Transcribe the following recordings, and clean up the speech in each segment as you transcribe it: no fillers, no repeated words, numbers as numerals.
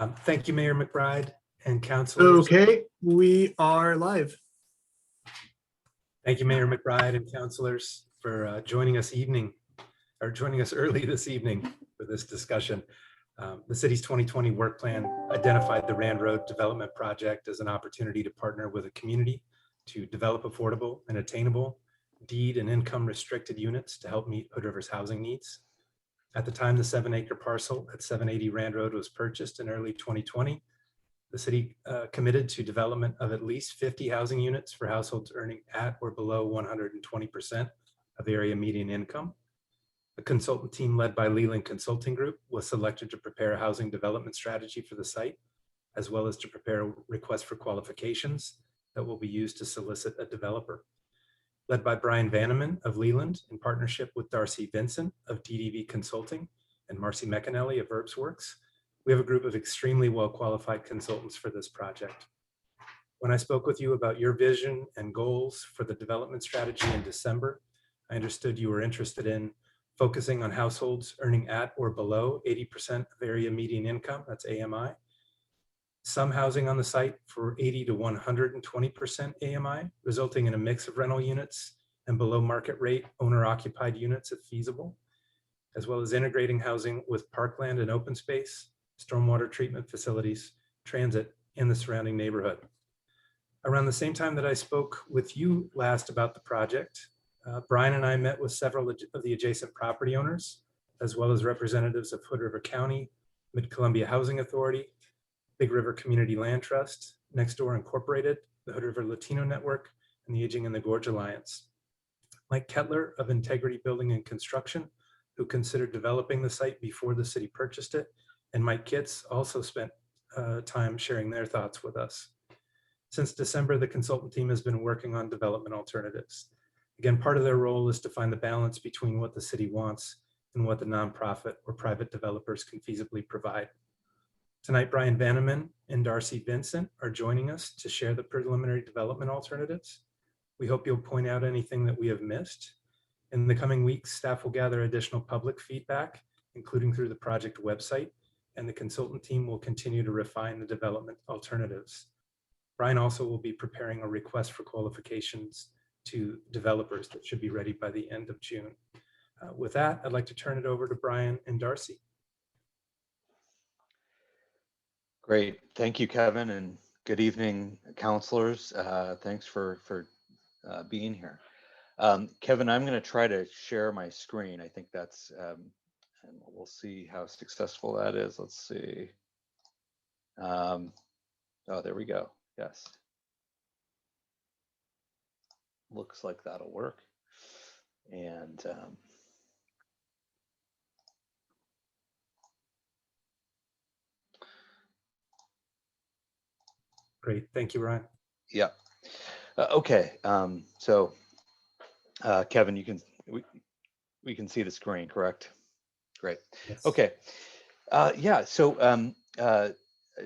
Thank you, Mayor McBride and councilors. Okay, we are live. Thank you, Mayor McBride and councilors, for joining us early this evening for this discussion. The city's 2020 work plan identified the Rand Road Development Project as an opportunity to partner with a community to develop affordable and attainable deed and income restricted units to help meet Hood River's housing needs. At the time the 7-acre parcel at 780 Rand Road was purchased in early 2020, the city committed to development of at least 50 housing units for households earning at or below 120% of area median income. A consultant team led by Leland Consulting Group was selected to prepare a housing development strategy for the site, as well as to prepare a request for qualifications that will be used to solicit a developer. Led by Brian Vanneman of Leland in partnership with Darcy Vincent of DDV Consulting and Marcy McAnally of Herbsworks, we have a group of extremely well-qualified consultants for this project. When I spoke with you about your vision and goals for the development strategy in December, I understood you were interested in focusing on households earning at or below 80% of area median income, that's AMI. Some housing on the site for 80 to 120% AMI, resulting in a mix of rental units and below market rate owner-occupied units if feasible, as well as integrating housing with parkland and open space, stormwater treatment facilities, transit, and the surrounding neighborhood. Around the same time that I spoke with you last about the project, Brian and I met with several of the adjacent property owners, as well as representatives of Hood River County, Mid-Columbia Housing Authority, Big River Community Land Trust, Next Door Incorporated, the Hood River Latino Network, and the Aging in the Gorge Alliance. Mike Kettler of Integrity Building and Construction, who considered developing the site before the city purchased it, and Mike Kitts also spent time sharing their thoughts with us. Since December, the consultant team has been working on development alternatives. Again, part of their role is to find the balance between what the city wants and what the nonprofit or private developers can feasibly provide. Tonight, Brian Vanneman and Darcy Vincent are joining us to share the preliminary development alternatives. We hope you'll point out anything that we have missed. In the coming weeks, staff will gather additional public feedback, including through the project website, and the consultant team will continue to refine the development alternatives. Brian also will be preparing a request for qualifications to developers that should be ready by the end of June. With that, I'd like to turn it over to Brian and Darcy. Great, thank you, Kevin, and good evening, counselors. Thanks for being here. Kevin, I'm going to try to share my screen. I think that's, and we'll see how successful that is. Let's see. Oh, there we go. Yes. Looks like that'll work. And Great, thank you, Ryan. yeah. Okay. So Kevin, we can see the screen, correct? Great. Yes. Okay. Yeah. So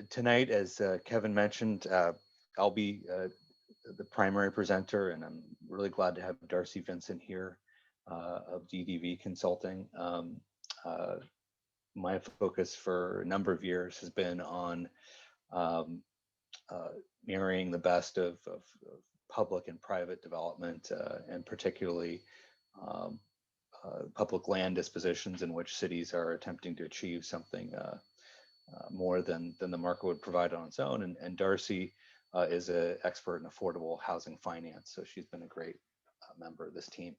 tonight, as Kevin mentioned, I'll be the primary presenter, and I'm really glad to have Darcy Vincent here of DDV Consulting. My focus for a number of years has been on marrying the best of public and private development, and particularly public land dispositions in which cities are attempting to achieve something more than the market would provide on its own. And Darcy is an expert in affordable housing finance, so she's been a great member of this team.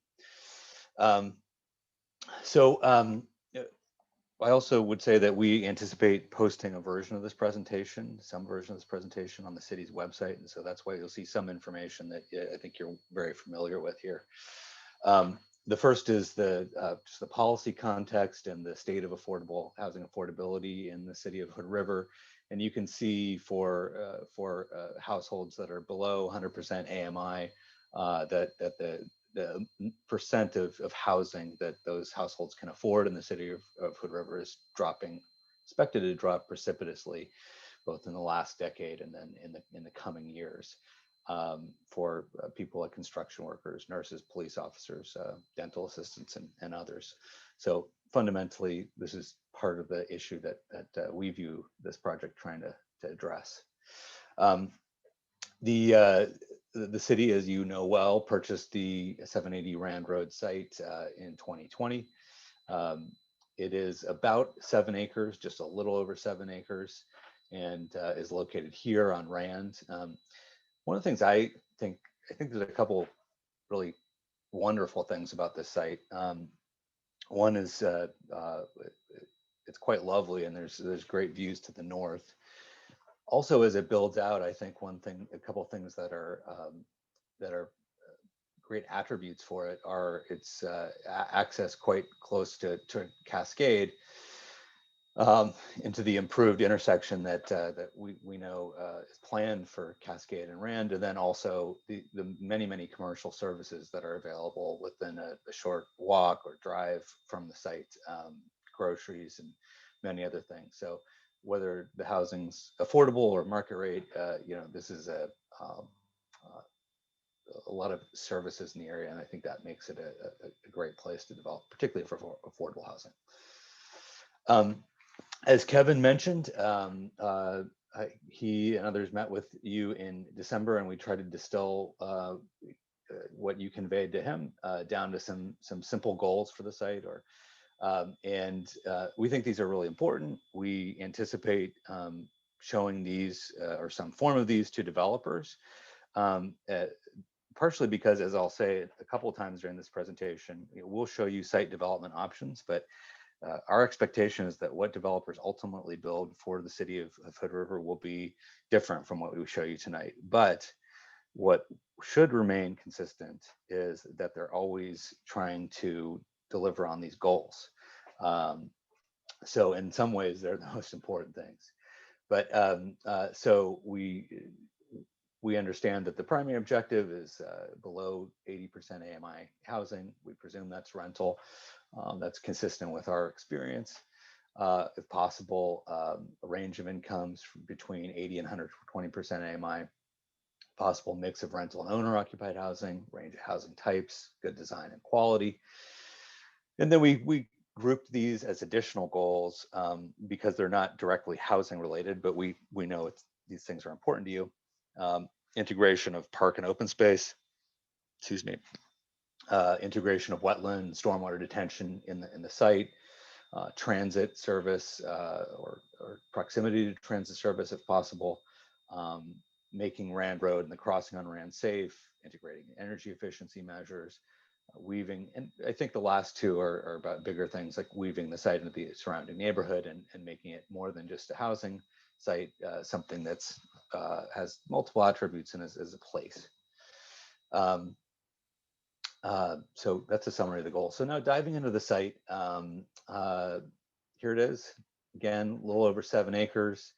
I also would say that we anticipate posting a version of this presentation, some version of this presentation on the city's website, and so that's why you'll see some information that I think you're very familiar with here. The first is just the policy context and the state of affordable housing affordability in the city of Hood River. And you can see for households that are below 100% AMI, that the percent of housing that those households can afford in the city of Hood River is expected to drop precipitously, both in the last decade and then in the coming years, for people like construction workers, nurses, police officers, dental assistants, and others. So fundamentally, this is part of the issue that we view this project trying to address. Um, the city, as you know well, purchased the 780 Rand Road site in 2020. It is about 7 acres, just a little over 7 acres, and is located here on Rand. One of the things I think there's a couple really wonderful things about this site. One is it's quite lovely, and there's great views to the north. Also, as it builds out, I think a couple things that are great attributes for it are its access quite close to Cascade, into the improved intersection that we know is planned for Cascade and Rand, and then also the many commercial services that are available within a short walk or drive from the site, groceries and many other things. So whether the housing's affordable or market rate, this is a lot of services in the area, and I think that makes it a great place to develop, particularly for affordable housing. As Kevin mentioned, he and others met with you in December, and we tried to distill what you conveyed to him down to some simple goals for the site. And we think these are really important. We anticipate showing these or some form of these to developers, partially because, as I'll say a couple of times during this presentation, we'll show you site development options, but our expectation is that what developers ultimately build for the city of Hood River will be different from what we show you tonight. But what should remain consistent is that they're always trying to deliver on these goals. So in some ways, they're the most important things. But so we understand that the primary objective is below 80% AMI housing. We presume that's rental. That's consistent with our experience. If possible, a range of incomes between 80 and 120% AMI, possible mix of rental and owner occupied housing, range of housing types, good design and quality. And then we grouped these as additional goals because they're not directly housing related, but we know these things are important to you. Integration of park and open space, integration of wetland and stormwater detention in the site, transit service or proximity to transit service if possible, making Rand Road and the crossing on Rand safe, integrating energy efficiency measures, weaving, and I think the last two are about bigger things like weaving the site into the surrounding neighborhood and making it more than just a housing site, something that's has multiple attributes and is a place. So that's a summary of the goal. So now diving into the site, here it is. Again, a little over 7 acres.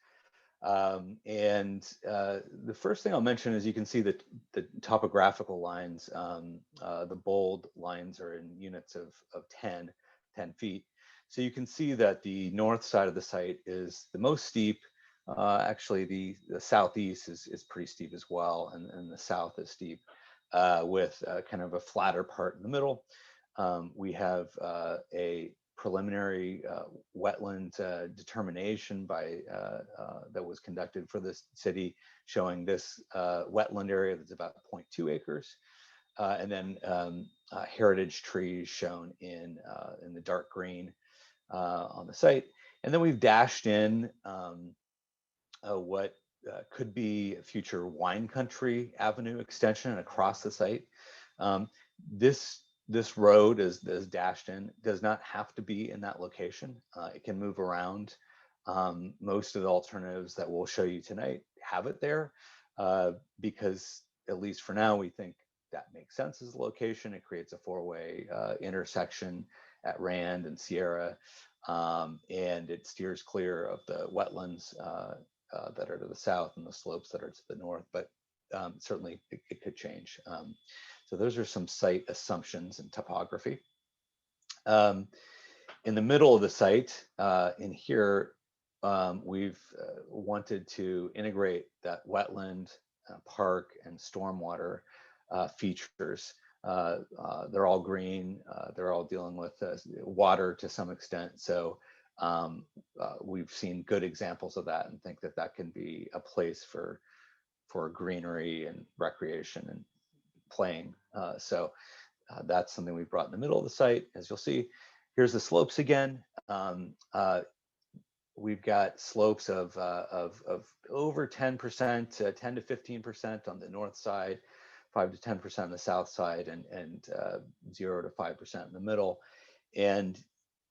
And the first thing I'll mention is you can see the topographical lines. The bold lines are in units of 10 feet. So you can see that the north side of the site is the most steep. Actually, the southeast is pretty steep as well, and the south is steep with kind of a flatter part in the middle. We have a preliminary wetland determination that was conducted for this city, showing this wetland area that's about 0.2 acres, and then heritage trees shown in the dark green on the site. And then we've dashed in what could be a future wine country avenue extension across the site. This road is dashed in, does not have to be in that location. It can move around. Most of the alternatives that we'll show you tonight have it there because, at least for now, we think that makes sense as a location. It creates a four-way intersection at Rand and Sierra, and it steers clear of the wetlands that are to the south and the slopes that are to the north, but certainly it could change. So those are some site assumptions and topography. In the middle of the site, in here, we've wanted to integrate that wetland, park, and stormwater features. They're all green. They're all dealing with water to some extent. So we've seen good examples of that and think that that can be a place for greenery and recreation and playing. That's something we've brought in the middle of the site. As you'll see, here's the slopes again. We've got slopes of over 10%, 10 to 15% on the north side, 5 to 10% on the south side, and 0 to 5% in the middle. And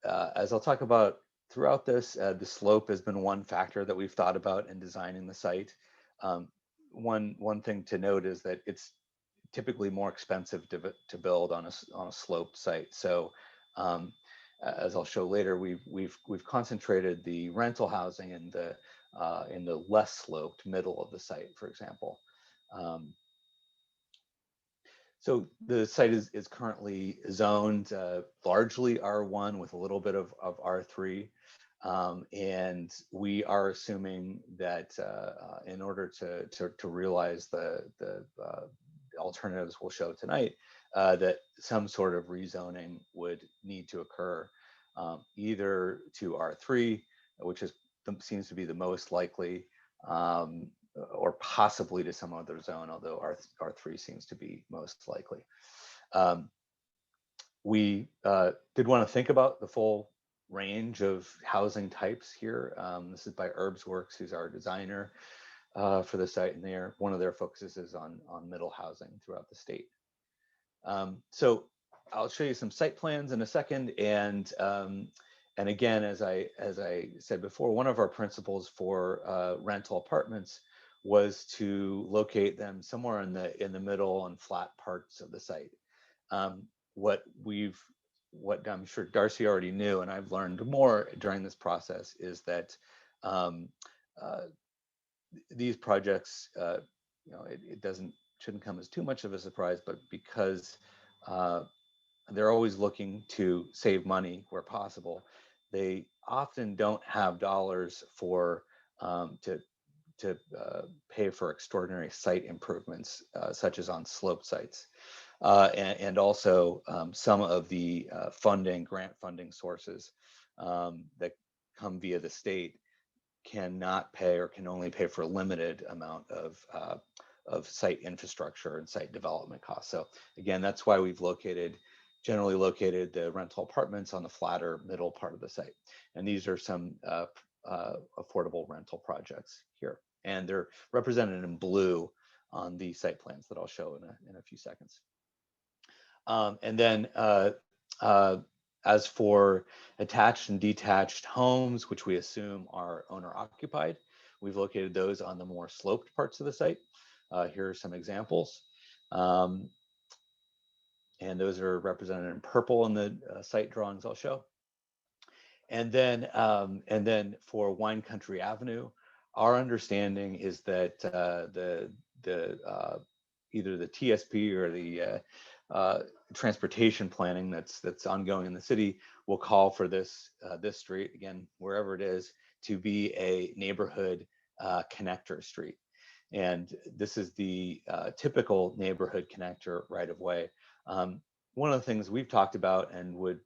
as I'll talk about throughout this, the slope has been one factor that we've thought about in designing the site. One thing to note is that it's typically more expensive to build on a sloped site. So as I'll show later, we've concentrated the rental housing in the less sloped middle of the site, for example. So the site is currently zoned largely R1 with a little bit of R3. And we are assuming that in order to realize the alternatives we'll show tonight, that some sort of rezoning would need to occur either to R3, which seems to be the most likely, or possibly to some other zone, although R3 seems to be most likely. We did want to think about the full range of housing types here. This is by Herbsworks, who's our designer for the site, and one of their focuses is on middle housing throughout the state. So I'll show you some site plans in a second, and again, as I said before, one of our principles for rental apartments was to locate them somewhere in the middle and flat parts of the site. What I'm sure Darcy already knew, and I've learned more during this process, is that these projects, it shouldn't come as too much of a surprise, but because they're always looking to save money where possible, they often don't have dollars to pay for extraordinary site improvements, such as on slope sites. And also some of the grant funding sources that come via the state cannot pay or can only pay for a limited amount of site infrastructure and site development costs. So again, that's why we've generally located the rental apartments on the flatter middle part of the site. And these are some affordable rental projects here. And they're represented in blue on the site plans that I'll show in a few seconds. And then as for attached and detached homes, which we assume are owner occupied, we've located those on the more sloped parts of the site. Here are some examples. And those are represented in purple in the site drawings I'll show. And then for Wine Country Avenue, our understanding is that either the TSP or the transportation planning that's ongoing in the city will call for this street, again, wherever it is, to be a neighborhood connector street. And this is the typical neighborhood connector right of way. One of the things we've talked about and would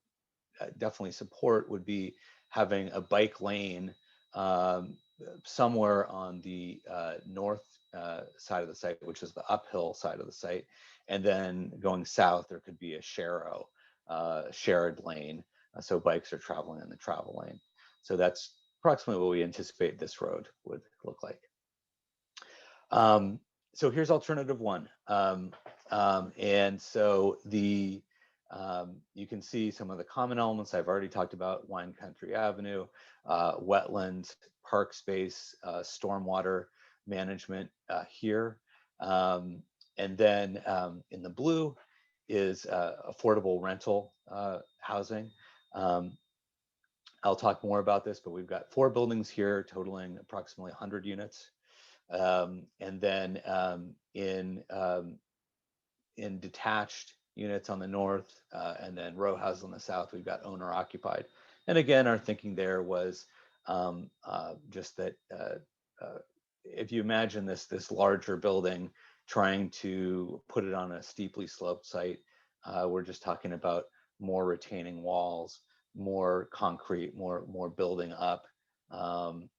definitely support would be having a bike lane somewhere on the north side of the site, which is the uphill side of the site. And then going south, there could be a shared lane. So bikes are traveling in the travel lane. So that's approximately what we anticipate this road would look like. So here's alternative one. And so you can see some of the common elements I've already talked about: Wine Country Avenue, wetlands, park space, stormwater management here. And then in the blue is affordable rental housing. I'll talk more about this, but we've got 4 buildings here totaling approximately 100 units. And then in detached units on the north, and then row houses on the south, we've got owner occupied. And again, our thinking there was just that if you imagine this larger building trying to put it on a steeply sloped site, we're just talking about more retaining walls, more concrete, more building up, and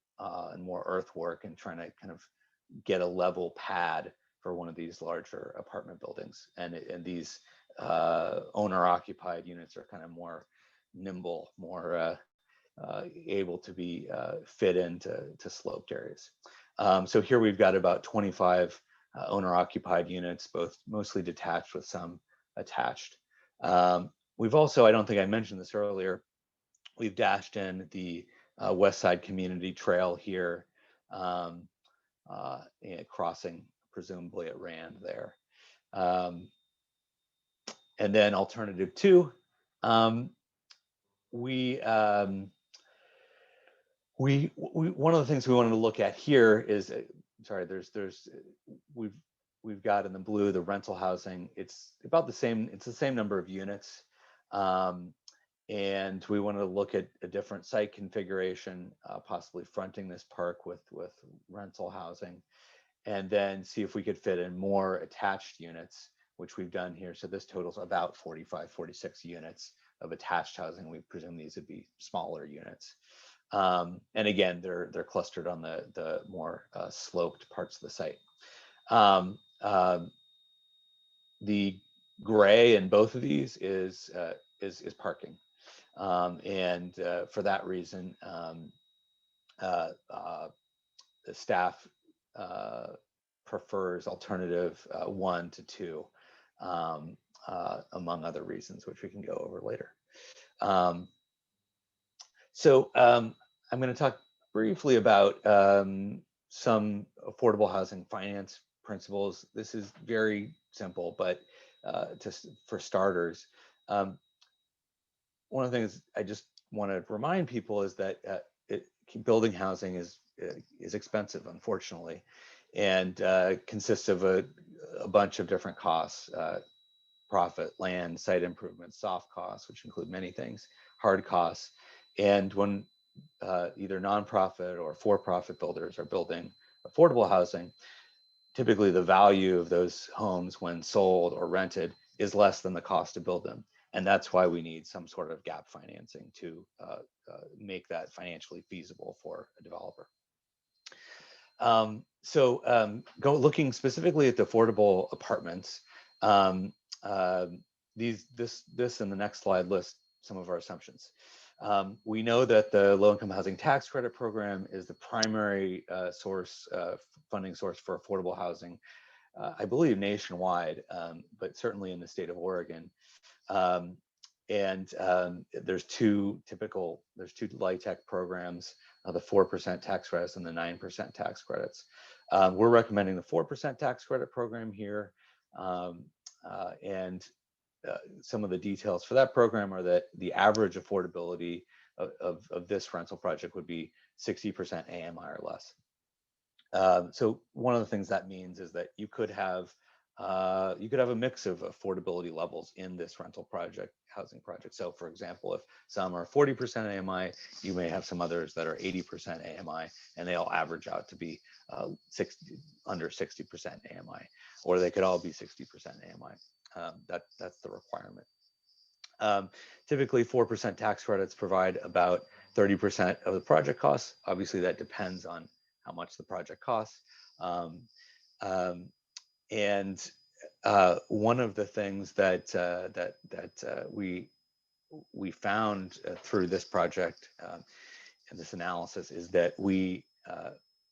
more earthwork, and trying to kind of get a level pad for one of these larger apartment buildings. And these owner-occupied units are kind of more nimble, more able to be fit into sloped areas. So here we've got about 25 owner-occupied units, both mostly detached with some attached. We've also, I don't think I mentioned this earlier, we've dashed in the West Side Community Trail here, crossing presumably at Rand there. And then alternative two, we one of the things we wanted to look at here is, sorry, we've got in the blue the rental housing. It's about the same. It's the same number of units, and we wanted to look at a different site configuration, possibly fronting this park with rental housing, and then see if we could fit in more attached units, which we've done here. So this totals about 45, 46 units of attached housing. We presume these would be smaller units. And again, they're clustered on the more sloped parts of the site. The gray in both of these is parking, and for that reason, the staff prefers alternative 1 to 2, among other reasons, which we can go over later. So I'm going to talk briefly about some affordable housing finance principles. This is very simple, but just for starters, one of the things I just want to remind people is that building housing is expensive, unfortunately, and consists of a bunch of different costs: profit, land, site improvements, soft costs, which include many things, hard costs. And when either nonprofit or for-profit builders are building affordable housing, typically the value of those homes when sold or rented is less than the cost to build them. And that's why we need some sort of gap financing to make that financially feasible for a developer. Looking specifically at the affordable apartments, this and the next slide list some of our assumptions. We know that the low-income housing tax credit program is the primary funding source for affordable housing, I believe nationwide, but certainly in the state of Oregon. There's two LIHTC programs, the 4% tax credits and the 9% tax credits. We're recommending the 4% tax credit program here, some of the details for that program are that the average affordability of this rental project would be 60% AMI or less. So one of the things that means is that you could have a mix of affordability levels in this rental housing project. So for example, if some are 40% AMI, you may have some others that are 80% AMI, and they all average out to be under 60% AMI, or they could all be 60% AMI. That's the requirement. Typically 4% tax credits provide about 30% of the project costs. Obviously that depends on how much the project costs. One of the things that we found through this project and this analysis is that we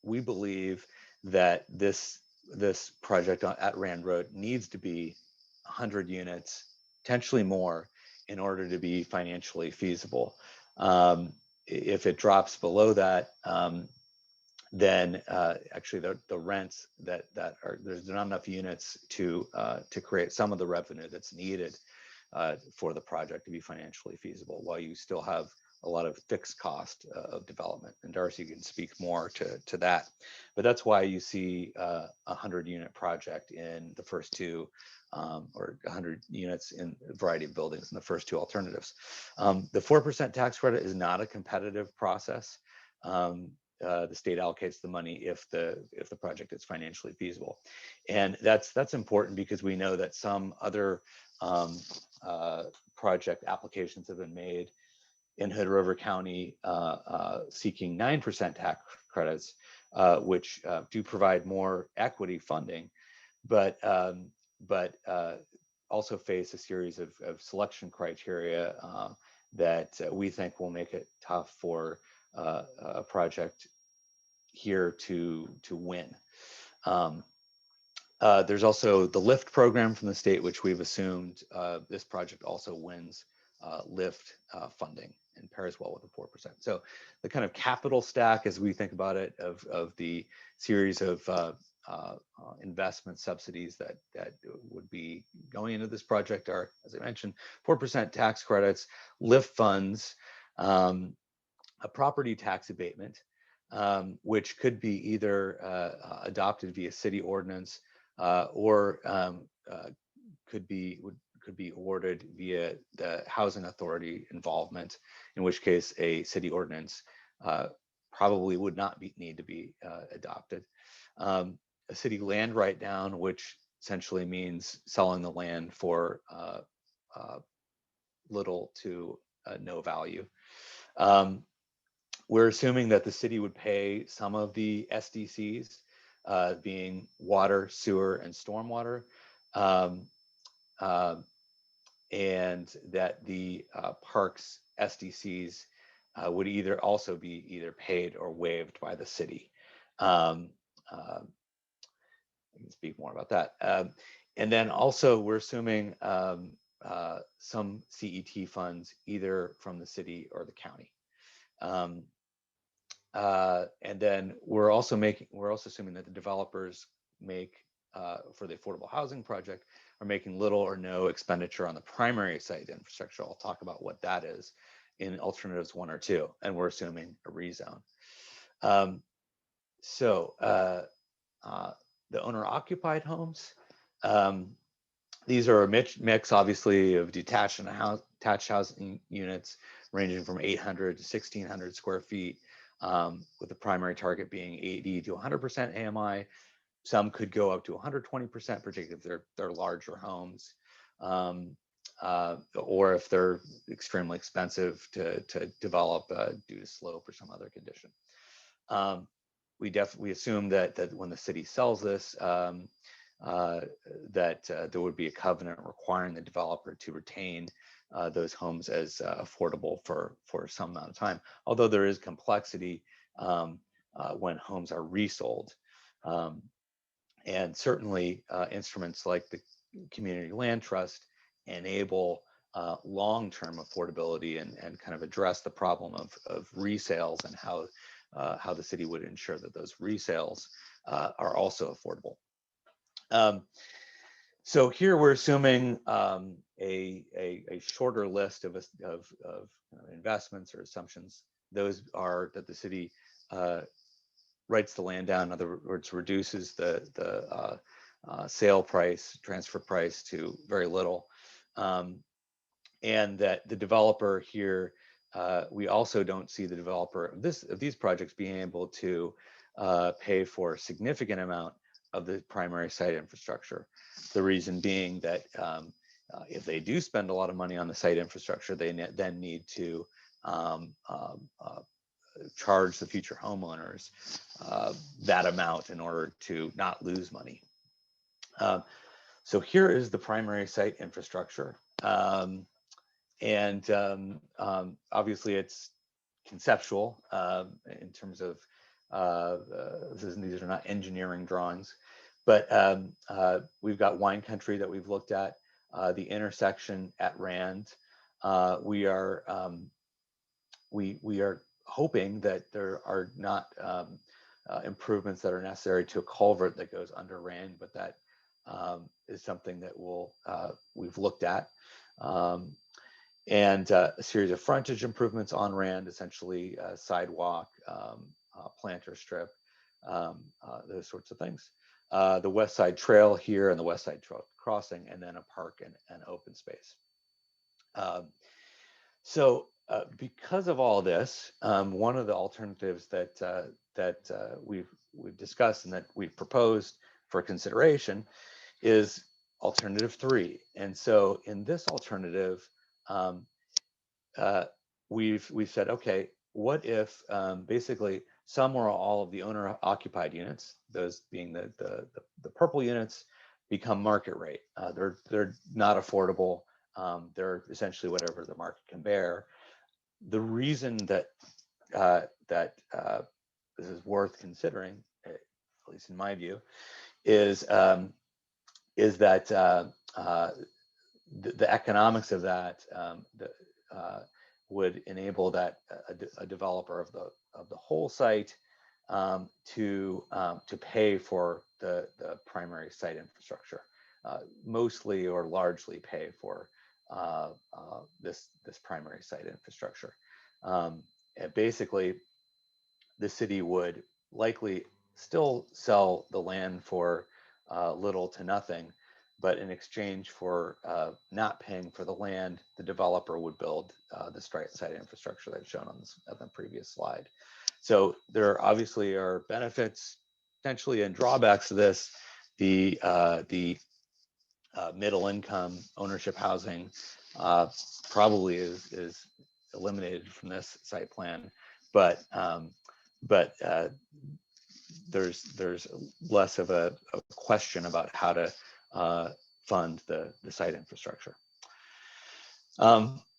believe that this project at Rand Road needs to be 100 units, potentially more, in order to be financially feasible. If it drops below that, then actually the rents that are, there's not enough units to create some of the revenue that's needed for the project to be financially feasible, while you still have a lot of fixed cost of development. And Darcy can speak more to that. But that's why you see a 100-unit project in the first two, or 100 units in a variety of buildings in the first two alternatives. The 4% tax credit is not a competitive process. The state allocates the money if the project is financially feasible, and that's important because we know that some other project applications have been made in Hood River County seeking 9% tax credits, which do provide more equity funding, but also face a series of selection criteria that we think will make it tough for a project here to win. There's also the LIFT program from the state, which we've assumed this project also wins LIFT funding and pairs well with the 4%. So the kind of capital stack, as we think about it, of the series of investment subsidies that would be going into this project are, as I mentioned, 4% tax credits, LIFT funds, a property tax abatement, which could be either adopted via city ordinance or could be awarded via the housing authority involvement, in which case a city ordinance probably would not need to be adopted. A city land write down, which essentially means selling the land for little to no value. We're assuming that the city would pay some of the SDCs, being water, sewer, and stormwater, and that the parks SDCs would either also be either paid or waived by the city. I can speak more about that. And then also we're assuming some CET funds either from the city or the county. And then we're also assuming that the developers make for the affordable housing project are making little or no expenditure on the primary site infrastructure. I'll talk about what that is in alternatives 1 or 2, and we're assuming a rezone. The owner-occupied homes, these are a mix, obviously, of detached and attached housing units ranging from 800 to 1,600 square feet, with the primary target being 80 to 100% AMI. Some could go up to 120%, particularly if they're larger homes, or if they're extremely expensive to develop due to slope or some other condition. We assume that when the city sells this, that there would be a covenant requiring the developer to retain those homes as affordable for some amount of time. Although there is complexity when homes are resold, and certainly instruments like the Community Land Trust enable long-term affordability and kind of address the problem of resales and how the city would ensure that those resales are also affordable. So here we're assuming a shorter list of investments or assumptions. Those are that the city writes the land down, in other words, reduces the sale price, transfer price to very little, and that the developer here, we also don't see the developer of these projects being able to pay for a significant amount of the primary site infrastructure. The reason being that if they do spend a lot of money on the site infrastructure, they then need to charge the future homeowners that amount in order to not lose money. So here is the primary site infrastructure. And obviously it's conceptual in terms of these are not engineering drawings, but we've got wine country that we've looked at, the intersection at Rand. We are hoping that there are not improvements that are necessary to a culvert that goes under Rand, but that is something that we've looked at. And a series of frontage improvements on Rand, essentially sidewalk, planter strip, those sorts of things. The West Side Trail here and the West Side Trail crossing, and then a park and open space. So because of all this, one of the alternatives that we've discussed and that we've proposed for consideration is alternative 3. And so in this alternative, we've said, okay, what if basically some or all of the owner occupied units, those being the purple units, become market rate. They're not affordable. They're essentially whatever the market can bear. The reason that this is worth considering, at least in my view, is that the economics of that would enable that a developer of the whole site to pay for the primary site infrastructure, mostly or largely pay for this primary site infrastructure. And basically, the city would likely still sell the land for little to nothing, but in exchange for not paying for the land, the developer would build the site infrastructure that's shown on the previous slide. So there obviously are benefits, potentially, and drawbacks to this. The middle income ownership housing probably is eliminated from this site plan, but there's less of a question about how to fund the site infrastructure.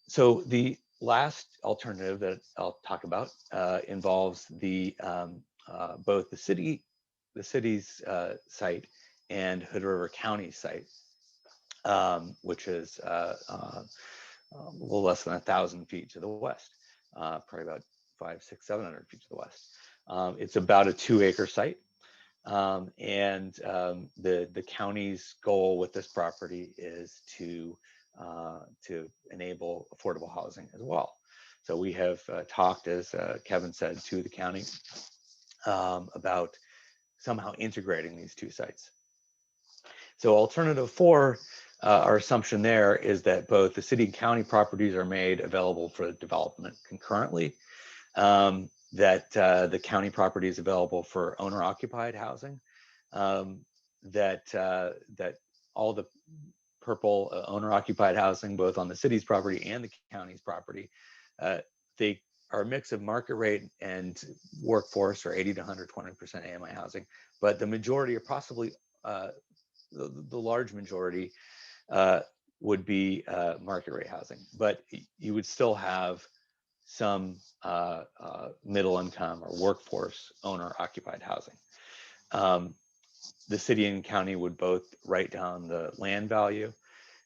So the last alternative that I'll talk about involves both the city's site and Hood River County site, which is a little less than 1,000 feet to the west, probably about 500, 600, 700 feet to the west. It's about a 2-acre site. And the county's goal with this property is to enable affordable housing as well. So we have talked, as Kevin said, to the county about somehow integrating these two sites. So alternative 4, our assumption there is that both the city and county properties are made available for development concurrently. That the county property is available for owner-occupied housing, that all the purple owner-occupied housing, both on the city's property and the county's property, they are a mix of market rate and workforce, or 80 to 120% AMI housing, but the majority, or possibly the large majority, would be market rate housing. But you would still have some middle income or workforce owner occupied housing. The city and county would both write down the land value.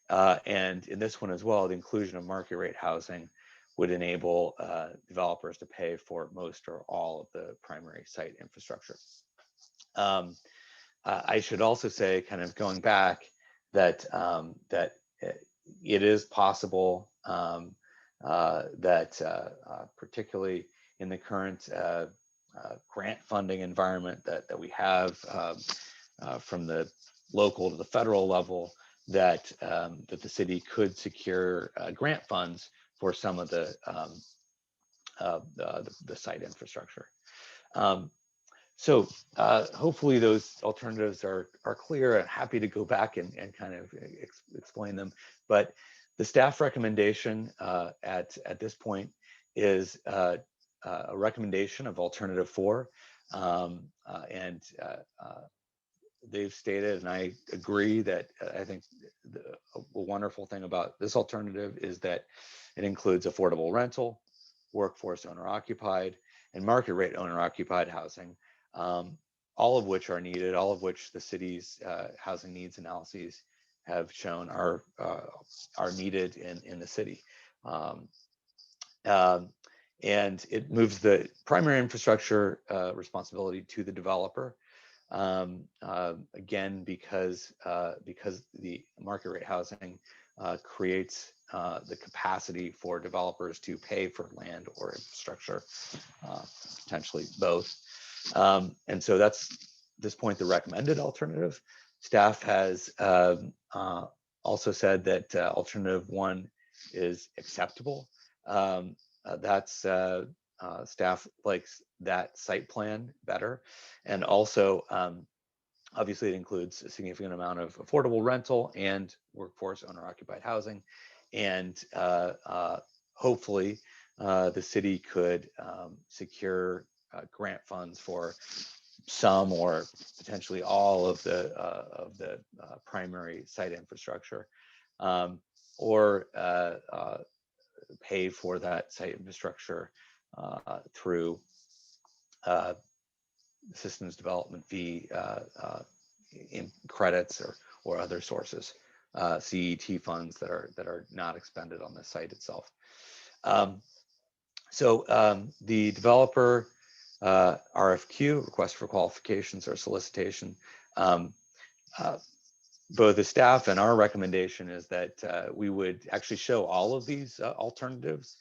And in this one as well, the inclusion of market rate housing would enable developers to pay for most or all of the primary site infrastructure. I should also say, kind of going back, that it is possible that particularly in the current grant funding environment that we have from the local to the federal level, that the city could secure grant funds for some of the site infrastructure. So hopefully those alternatives are clear, and happy to go back and kind of explain them. But the staff recommendation at this point is a recommendation of alternative 4. And they've stated, and I agree, that I think a wonderful thing about this alternative is that it includes affordable rental, workforce owner-occupied, and market rate owner-occupied housing, all of which are needed, all of which the city's housing needs analyses have shown are needed in the city. And it moves the primary infrastructure responsibility to the developer. Again, because the market rate housing creates the capacity for developers to pay for land or infrastructure, potentially both. And so that's, at this point, the recommended alternative. Staff has also said that alternative 1 is acceptable. Staff likes that site plan better. And also, obviously, it includes a significant amount of affordable rental and workforce owner-occupied housing. And hopefully, the city could secure grant funds for some or potentially all of the primary site infrastructure, or pay for that site infrastructure through systems development fee in credits or other sources, CET funds that are not expended on the site itself. The developer RFQ, request for qualifications or solicitation, both the staff and our recommendation is that we would actually show all of these alternatives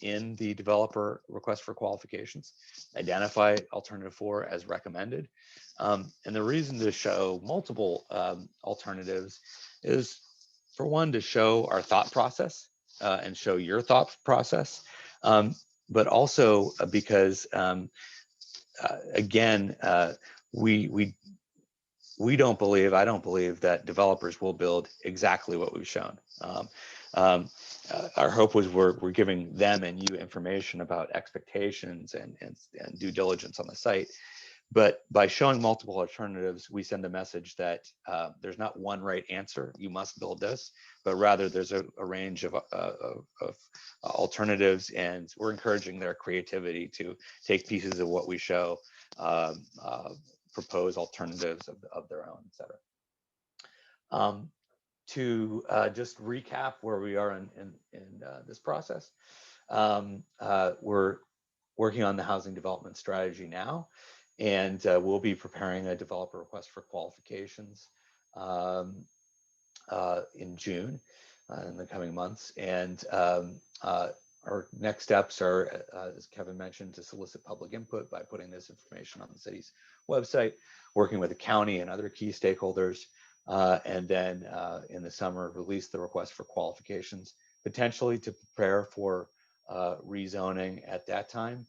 in the developer request for qualifications, identify alternative 4 as recommended. And the reason to show multiple alternatives is, for one, to show our thought process and show your thought process, but also because, again, we don't believe, I don't believe that developers will build exactly what we've shown. Our hope was we're giving them and you information about expectations and due diligence on the site. But by showing multiple alternatives, we send a message that there's not one right answer, you must build this, but rather there's a range of alternatives, and we're encouraging their creativity to take pieces of what we show, propose alternatives of their own, et cetera. To just recap where we are in this process, we're working on the housing development strategy now, and we'll be preparing a developer request for qualifications in June, in the coming months. And our next steps are, as Kevin mentioned, to solicit public input by putting this information on the city's website, working with the county and other key stakeholders, and then in the summer, release the request for qualifications, potentially to prepare for rezoning at that time.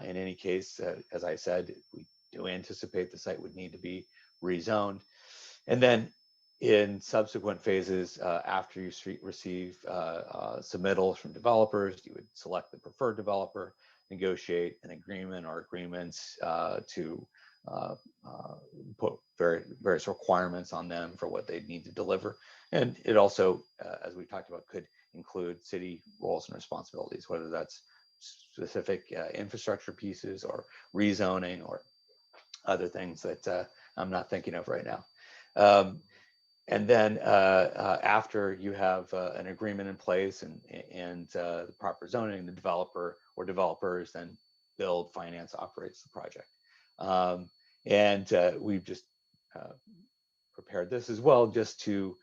In any case, as I said, we do anticipate the site would need to be rezoned. And then in subsequent phases, after you receive submittals from developers, you would select the preferred developer, negotiate an agreement or agreements to put various requirements on them for what they need to deliver. And it also, as we talked about, could include city roles and responsibilities, whether that's specific infrastructure pieces or rezoning or other things that I'm not thinking of right now. And then after you have an agreement in place and the proper zoning, the developer or developers then build, finance, operates the project. We've just prepared this as well, just to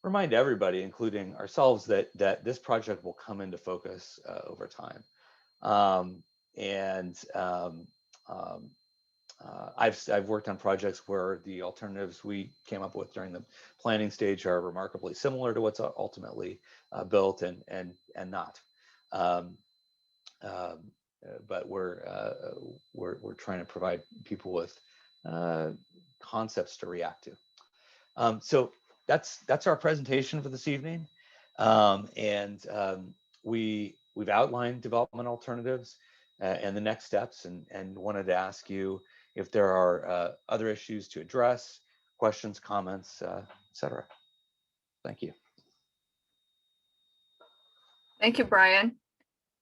remind everybody, including ourselves, that this project will come into focus over time. I've worked on projects where the alternatives we came up with during the planning stage are remarkably similar to what's ultimately built and not. But we're trying to provide people with concepts to react to. So that's our presentation for this evening, we've outlined development alternatives and the next steps, and wanted to ask you if there are other issues to address, questions, comments, etc. Thank you. Thank you, Brian.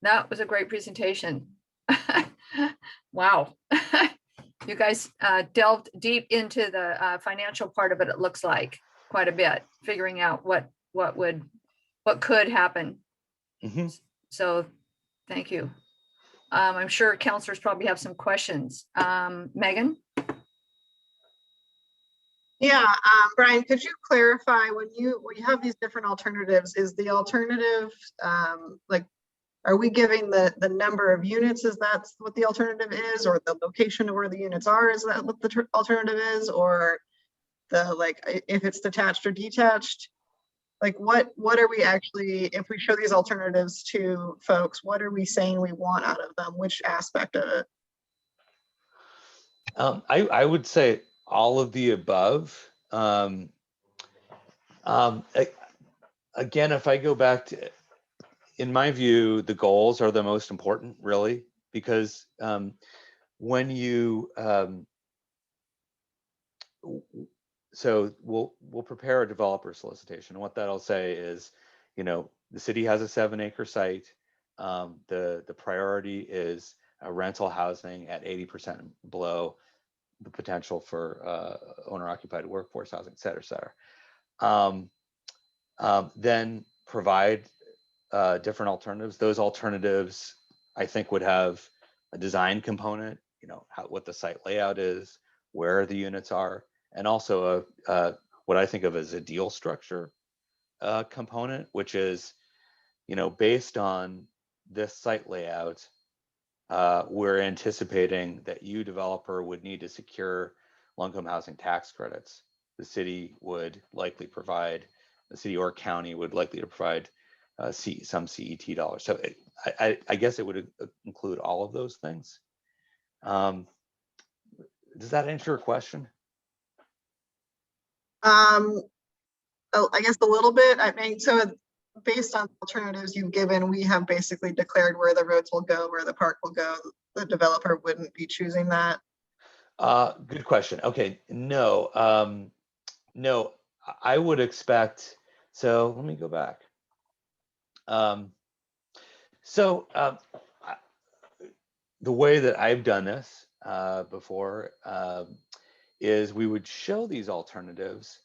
That was a great presentation. Wow. You guys delved deep into the financial part of it, it looks like, quite a bit, figuring out what could happen. Mm-hmm. So thank you. I'm sure counselors probably have some questions. Megan? Yeah, Brian, could you clarify when you have these different alternatives, is the alternative like, are we giving the number of units, is that what the alternative is, or the location of where the units are, is that what the alternative is, or the, like, if it's detached or detached? Like what are we actually, if we show these alternatives to folks, what are we saying we want out of them? Which aspect of it? I would say all of the above. Again, if I go back to, in my view, the goals are the most important, really, because when you so we'll prepare a developer solicitation. And what that'll say is, you know, the city has a 7-acre site. The priority is rental housing at 80% below the potential for owner-occupied workforce housing, et cetera, et cetera. Then provide different alternatives. Those alternatives, I think, would have a design component, you know, what the site layout is, where the units are, and also what I think of as a deal structure component, which is, you know, based on this site layout, we're anticipating that you, developer, would need to secure low-income housing tax credits. The city would likely provide, the city or county would likely to provide some CET dollars. So I guess it would include all of those things. Does that answer your question? I guess a little bit. I mean, so based on alternatives you've given, we have basically declared where the roads will go, where the park will go. The developer wouldn't be choosing that. Good question. Okay, no, no, I would expect. So let me go back. The way that I've done this before is we would show these alternatives,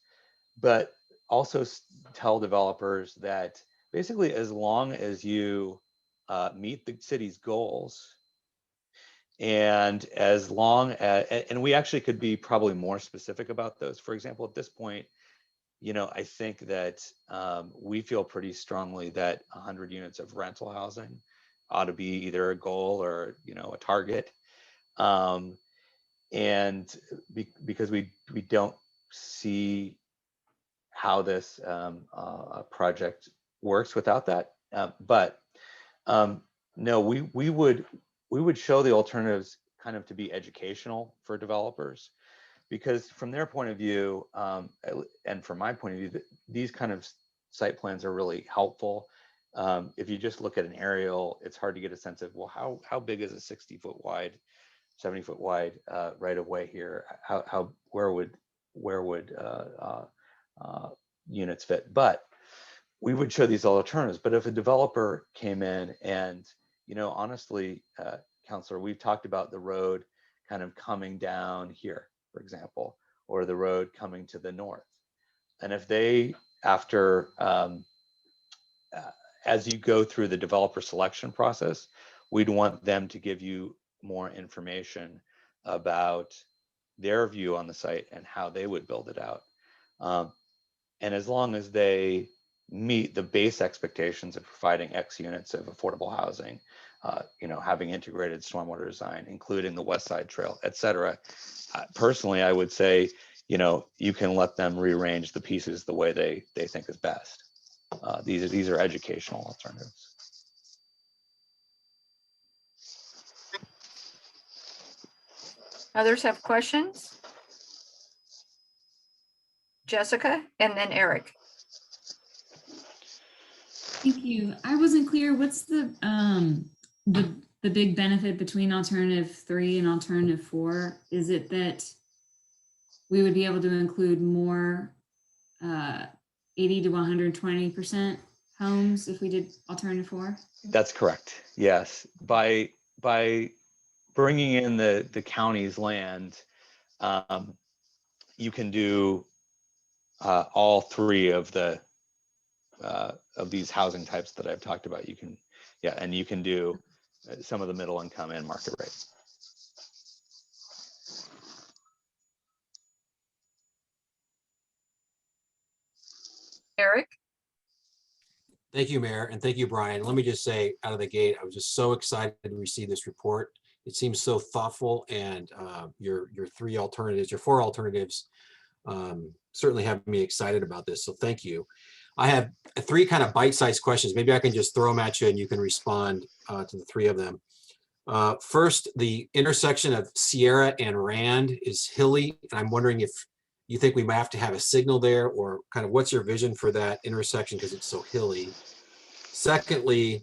but also tell developers that basically as long as you meet the city's goals, and as long as, and we actually could be probably more specific about those. For example, at this point, you know, I think that we feel pretty strongly that 100 units of rental housing ought to be either a goal or, you know, a target. And because we don't see how this project works without that. But no, we would show the alternatives kind of to be educational for developers, because from their point of view, and from my point of view, these kind of site plans are really helpful. If you just look at an aerial, it's hard to get a sense of, well, how big is a 60-foot wide, 70-foot wide right of way here? Where would units fit? But we would show these alternatives. But if a developer came in and, you know, honestly, Counselor, we've talked about the road kind of coming down here, for example, or the road coming to the north. And if they, after, as you go through the developer selection process, we'd want them to give you more information about their view on the site and how they would build it out. And as long as they meet the base expectations of providing X units of affordable housing, you know, having integrated stormwater design, including the West Side Trail, et cetera, personally, I would say, you know, you can let them rearrange the pieces the way they think is best. These are educational alternatives. Others have questions? Jessica and then Eric. Thank you. I wasn't clear. What's the big benefit between alternative 3 and alternative 4? Is it that we would be able to include more 80 to 120% homes if we did alternative 4? That's correct. Yes, by bringing in the county's land, you can do all 3 of these housing types that I've talked about. You can, yeah, and you can do some of the middle income and market rate. Eric? Thank you, Mayor, and thank you, Brian. Let me just say out of the gate, I was just so excited to receive this report. It seems so thoughtful, and your 4 alternatives certainly have me excited about this. So thank you. I have 3 kind of bite-sized questions. Maybe I can just throw them at you and you can respond to the 3 of them. First, the intersection of Sierra and Rand is hilly, and I'm wondering if you think we might have to have a signal there, or kind of what's your vision for that intersection because it's so hilly. Secondly,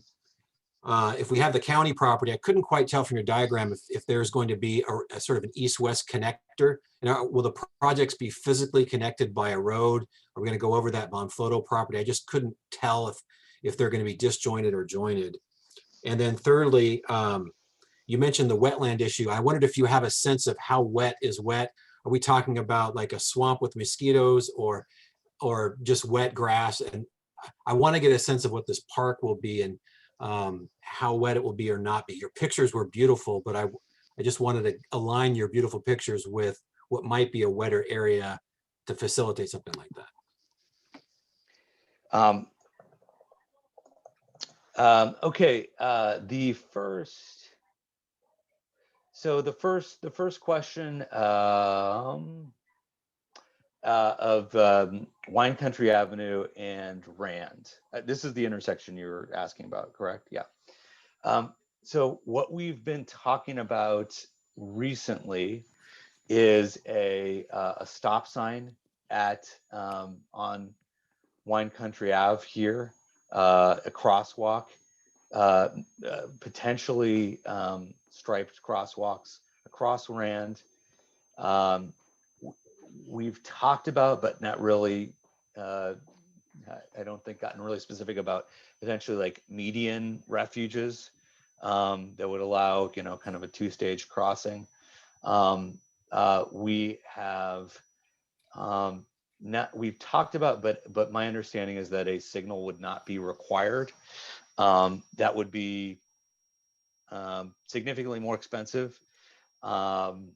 if we have the county property, I couldn't quite tell from your diagram if there's going to be a sort of an east-west connector. And will the projects be physically connected by a road? Are we going to go over that Flowtow property? I just couldn't tell if they're going to be disjointed or jointed. And then thirdly, you mentioned the wetland issue. I wondered if you have a sense of how wet is wet. Are we talking about like a swamp with mosquitoes or just wet grass? And I want to get a sense of what this park will be and how wet it will be or not be. Your pictures were beautiful, but I just wanted to align your beautiful pictures with what might be a wetter area to facilitate something like that. Okay, the first question of Wine Country Avenue and Rand. This is the intersection you were asking about, correct? Yeah. So what we've been talking about recently is a stop sign at on Wine Country Ave here, a crosswalk, potentially striped crosswalks across Rand. We've talked about, but not really, I don't think gotten really specific about potentially like median refuges that would allow, kind of a two-stage crossing. We have we've talked about, but my understanding is that a signal would not be required. That would be significantly more expensive. And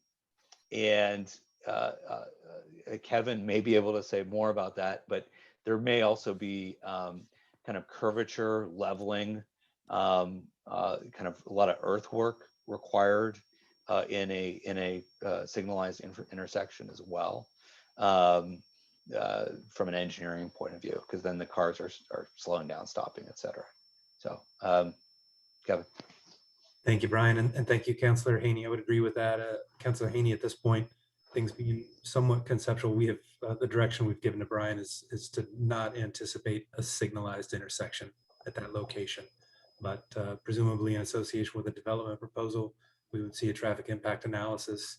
Kevin may be able to say more about that, but there may also be kind of curvature, leveling, kind of a lot of earthwork required in a signalized intersection as well, from an engineering point of view, because then the cars are slowing down, stopping, etc. So, Kevin. Thank you, Brian, and thank you, Councillor Haney. I would agree with that. Councillor Haney, at this point, things being somewhat conceptual, we have the direction we've given to Brian is to not anticipate a signalized intersection at that location, but presumably in association with a development proposal, we would see a traffic impact analysis.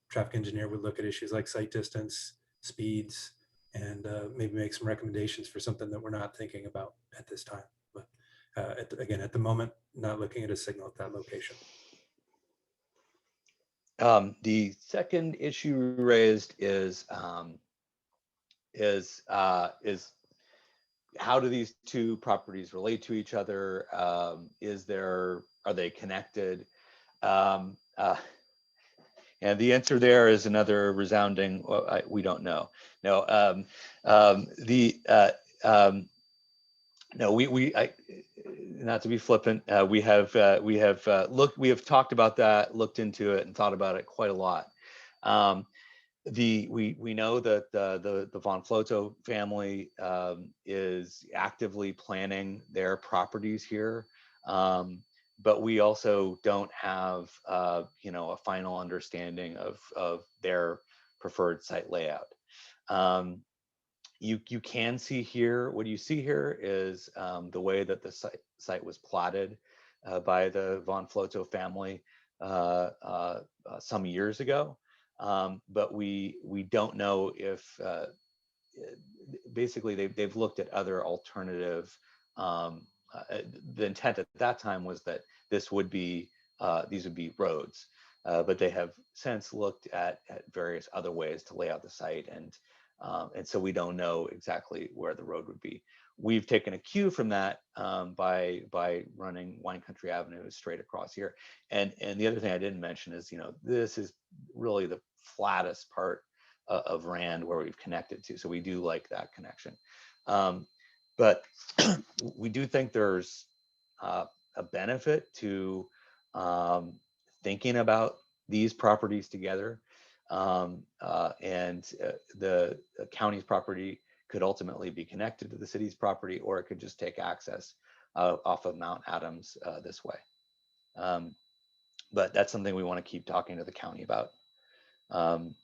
Traffic engineer would look at issues like sight distance, speeds, and maybe make some recommendations for something that we're not thinking about at this time. But again, at the moment, not looking at a signal at that location. The second issue raised is how do these two properties relate to each other? Are they connected? And the answer there is another resounding, well, we don't know. No, no, not to be flippant, we have talked about that, looked into it, and thought about it quite a lot. We know that the von Flowtow family is actively planning their properties here, but we also don't have a final understanding of their preferred site layout. You can see here, what you see here is the way that the site was plotted by the von Flowtow family some years ago. But we don't know if basically they've looked at other alternative. The intent at that time was that these would be roads, but they have since looked at various other ways to lay out the site, and so we don't know exactly where the road would be. We've taken a cue from that by running Wine Country Avenue straight across here. And the other thing I didn't mention is, this is really the flattest part of Rand where we've connected to. So we do like that connection. But we do think there's a benefit to thinking about these properties together. And the county's property could ultimately be connected to the city's property, or it could just take access off of Mount Adams this way. But that's something we want to keep talking to the county about. And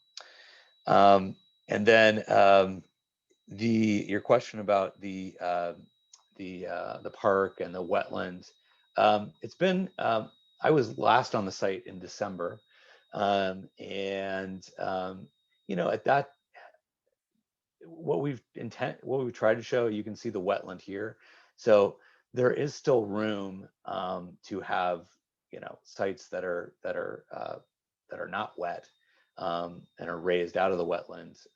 then your question about the the park and the wetlands. It's been, I was last on the site in December, you know, at that, what we've tried to show, you can see the wetland here. So there is still room to have, you know, sites that are not wet and are raised out of the wetlands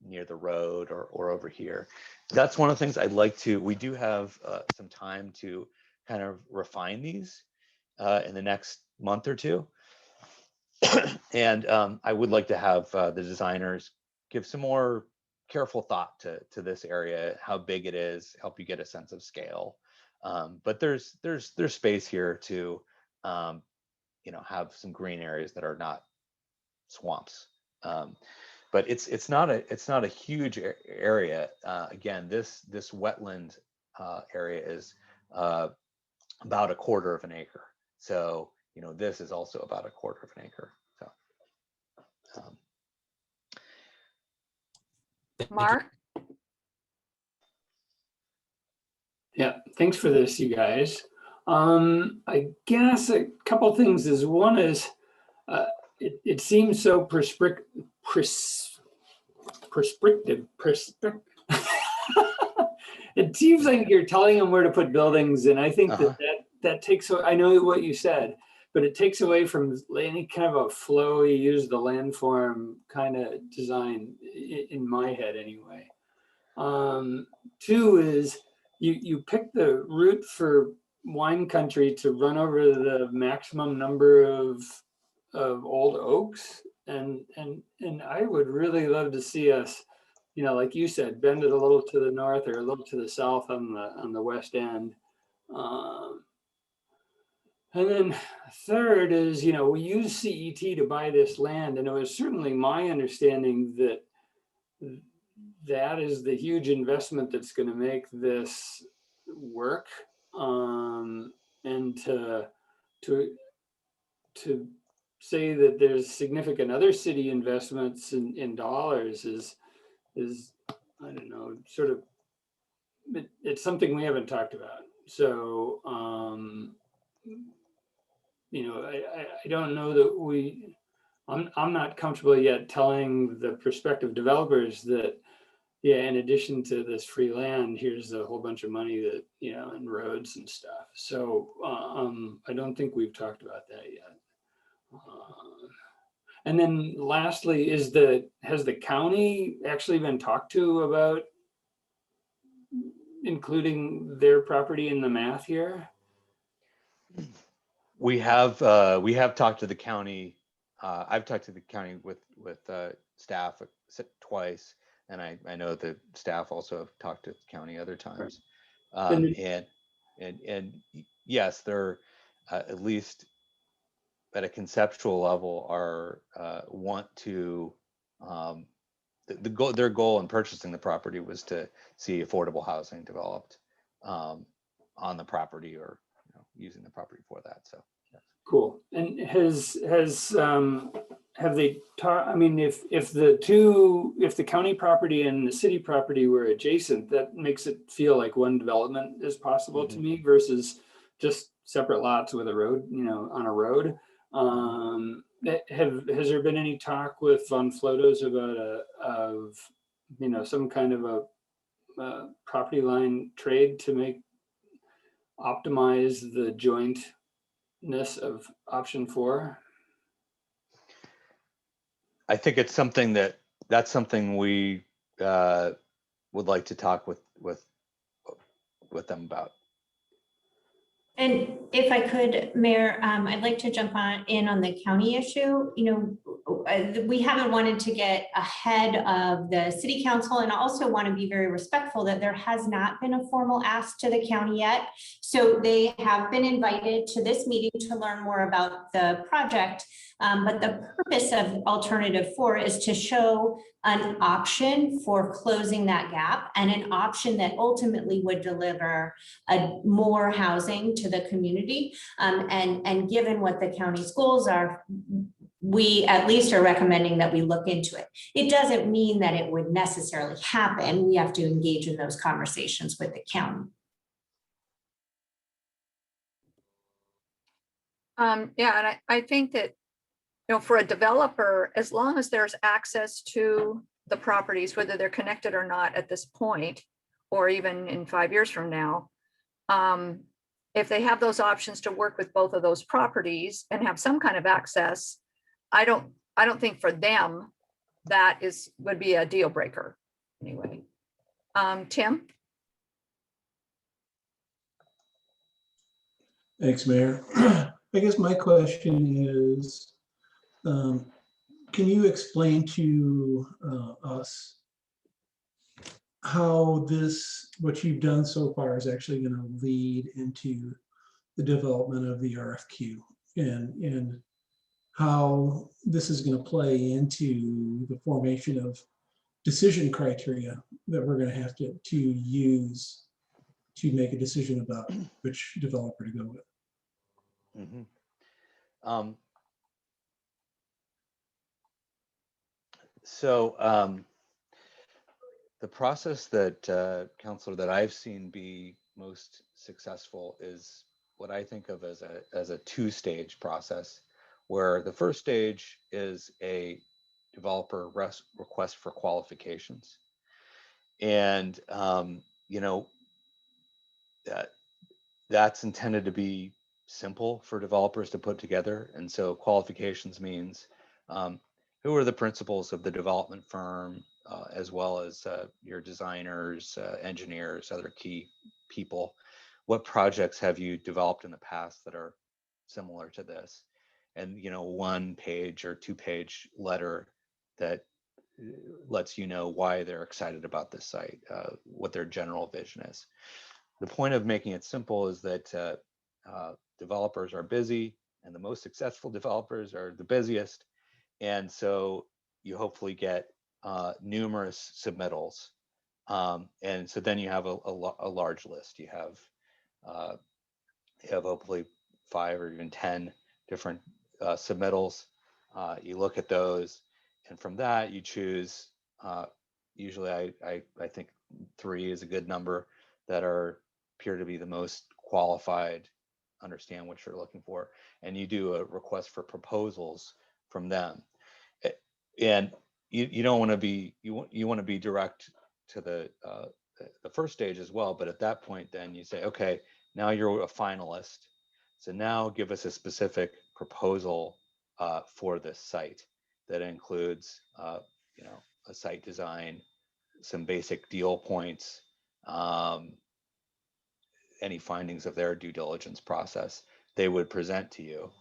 near the road or over here. That's one of the things I'd like to. We do have some time to kind of refine these in the next month or two. And I would like to have the designers give some more careful thought to this area, how big it is, help you get a sense of scale. But there's space here to, you know, have some green areas that are not swamps. But it's not a huge area. Again, this wetland area is about 1/4 of an acre. So, you know, this is also about 1/4 of an acre. So, Thank you. Mark? Yeah, thanks for this, you guys. I guess a couple things is, one is, it seems so prescriptive. It seems like you're telling them where to put buildings, and I think that takes, I know what you said, but it takes away from any kind of a flowy, use the landform kind of design in my head anyway. Two is you pick the route for wine country to run over the maximum number of old oaks, and I would really love to see us, you know, like you said, bend it a little to the north or a little to the south on the west end. And then third is, you know, we use CET to buy this land, and it was certainly my understanding that that is the huge investment that's going to make this work. And to say that there's significant other city investments in dollars is I don't know, sort of, it's something we haven't talked about. So, you know, I don't know that I'm not comfortable yet telling the prospective developers that, yeah, in addition to this free land, here's a whole bunch of money that, you know, and roads and stuff. So I don't think we've talked about that yet. And then lastly, has the county actually been talked to about including their property in the math here? we have talked to the county. I've talked to the county with staff twice, and I know the staff also have talked to the county other times. And yes, they're at least at a conceptual level are want to their goal in purchasing the property was to see affordable housing developed on the property, or, you know, using the property for that. So yes. Cool. And have they taught, I mean, if the county property and the city property were adjacent, that makes it feel like one development is possible to me versus just separate lots with a road, you know, on a road. Has there been any talk with Von Flowtow about you know, some kind of a property line trade to optimize the jointness of option 4? I think it's something that's something we would like to talk with them about. And if I could, Mayor, I'd like to jump in on the county issue. You know, we haven't wanted to get ahead of the city council, and I also want to be very respectful that there has not been a formal ask to the county yet. So they have been invited to this meeting to learn more about the project. But the purpose of Alternative 4 is to show an option for closing that gap, and an option that ultimately would deliver more housing to the community. And given what the county's goals are, we at least are recommending that we look into it. It doesn't mean that it would necessarily happen. We have to engage in those conversations with the county. Yeah, and I think that, for a developer, as long as there's access to the properties, whether they're connected or not at this point, or even in 5 years from now, if they have those options to work with both of those properties and have some kind of access, I don't think for them that would be a deal breaker anyway. Tim? Thanks, Mayor. I guess my question is, can you explain to us how what you've done so far is actually going to lead into the development of the RFQ, and how this is going to play into the formation of decision criteria that we're going to have to use to make a decision about which developer to go with? The process that, Counselor, that I've seen be most successful is what I think of as a two-stage process, where the first stage is a developer request for qualifications. And, that's intended to be simple for developers to put together. And so qualifications means who are the principals of the development firm, as well as your designers, engineers, other key people. What projects have you developed in the past that are similar to this? And 1 page or 2 page letter that lets you know why they're excited about this site, what their general vision is. The point of making it simple is that developers are busy, and the most successful developers are the busiest. And so you hopefully get numerous submittals. And so then you have a large list. You have hopefully 5 or even 10 different submittals. You look at those, and from that you choose, usually I think 3 is a good number, that appear to be the most qualified, understand what you're looking for, and you do a request for proposals from them. And you don't want to be, you want to be direct to the first stage as well, but at that point then you say, okay, now you're a finalist, so now give us a specific proposal for this site that includes a site design, some basic deal points, any findings of their due diligence process they would present to you.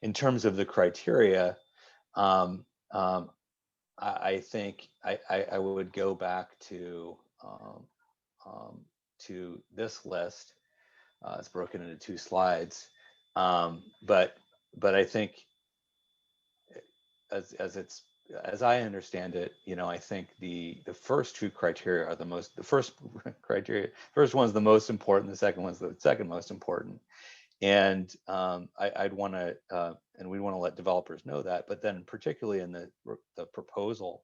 In terms of the criteria, I think I would go back to this list. It's broken into 2 slides, but I think as I understand it, I think the first 2 criteria are the first one's the most important, the second one's the second most important. And I'd want to, and we want to let developers know that, but then particularly in the proposal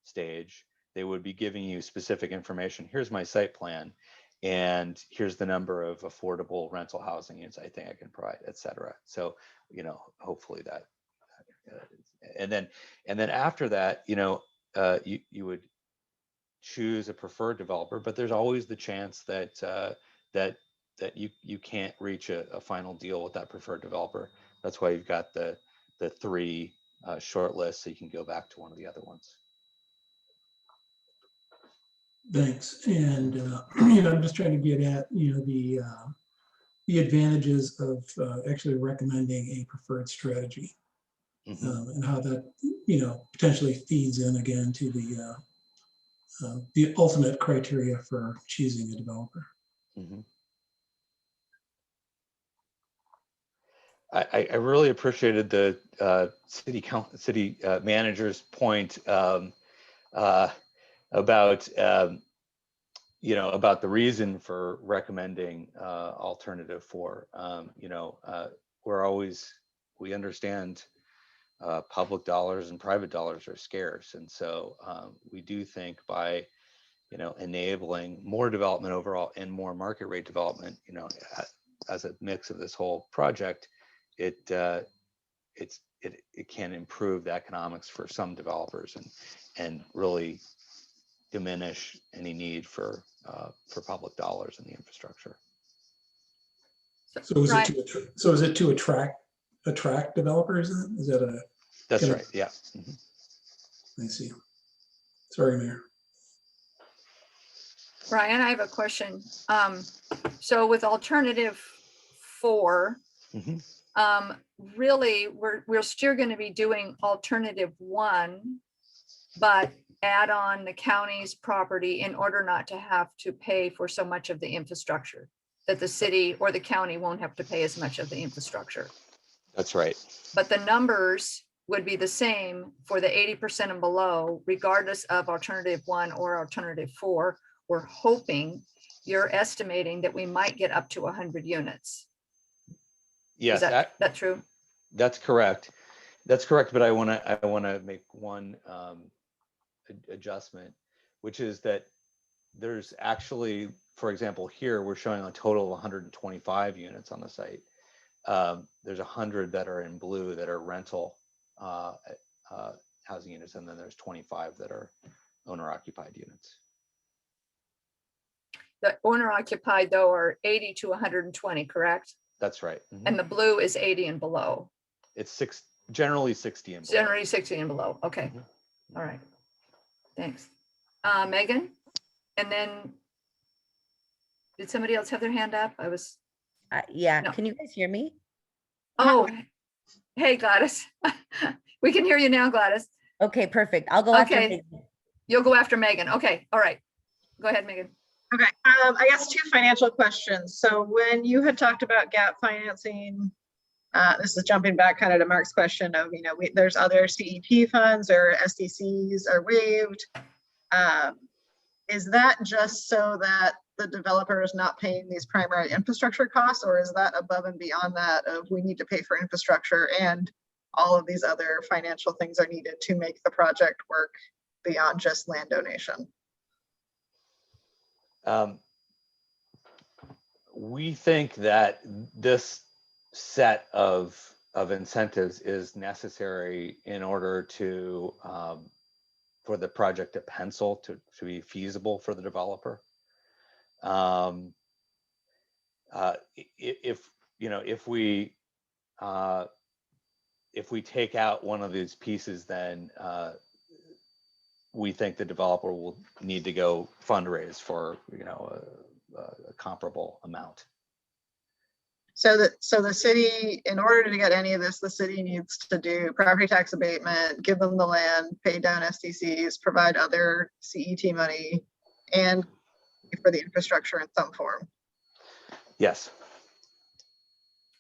stage, they would be giving you specific information. Here's my site plan, and here's the number of affordable rental housing units I think I can provide, et cetera. So, hopefully that, and then after that, you would choose a preferred developer, but there's always the chance that you can't reach a final deal with that preferred developer. That's why you've got the 3 short lists, so you can go back to one of the other ones. Thanks. And I'm just trying to get at the advantages of actually recommending a preferred strategy, and how that potentially feeds in again to the ultimate criteria for choosing a developer. I really appreciated the city manager's point about about the reason for recommending alternative 4. We understand public dollars and private dollars are scarce. And so we do think by, enabling more development overall and more market rate development, as a mix of this whole project, it can improve the economics for some developers and really diminish any need for public dollars in the infrastructure. So is Right. it to attract developers then? Is that a? That's Can I- right. Yeah. Mhm. I see. Sorry, Mayor. Brian, I have a question. So with alternative 4, Mhm. really, we're still going to be doing alternative 1, but add on the county's property in order not to have to pay for so much of the infrastructure, that the city or the county won't have to pay as much of the infrastructure. That's right. But the numbers would be the same for the 80% and below, regardless of alternative 1 or alternative 4. We're hoping, you're estimating that we might get up to 100 units. Yes, Is that true? that's correct. That's correct. But I want to make one adjustment, which is that there's actually, for example, here we're showing a total of 125 units on the site. There's 100 that are in blue that are rental housing units, and then there's 25 that are owner occupied units. The owner occupied though are 80 to 120, correct? That's right. Mhm. And the blue is 80 and below. It's generally 60 and below. Generally 60 and below. Okay. Mhm. All right. Thanks. Megan? And then, did somebody else have their hand up? I was, Yeah, No. can you guys hear me? oh, hey Gladys. We can hear you now, Gladys. Okay, perfect. I'll go after Okay. Megan. You'll go after Megan. Okay. All right. Go ahead, Megan. Okay, I guess 2 financial questions. So when you had talked about gap financing, this is jumping back kind of to Mark's question of, there's other CEP funds or SDCs are waived. Is that just so that the developer is not paying these primary infrastructure costs, or is that above and beyond that of we need to pay for infrastructure and all of these other financial things are needed to make the project work beyond just land donation? We think that this set of incentives is necessary in order to for the project to pencil to be feasible for the developer. If we take out one of these pieces, then we think the developer will need to go fundraise for a comparable amount. So the city, in order to get any of this, the city needs to do property tax abatement, give them the land, pay down SDCs, provide other CET money, and for the infrastructure in some form. Yes.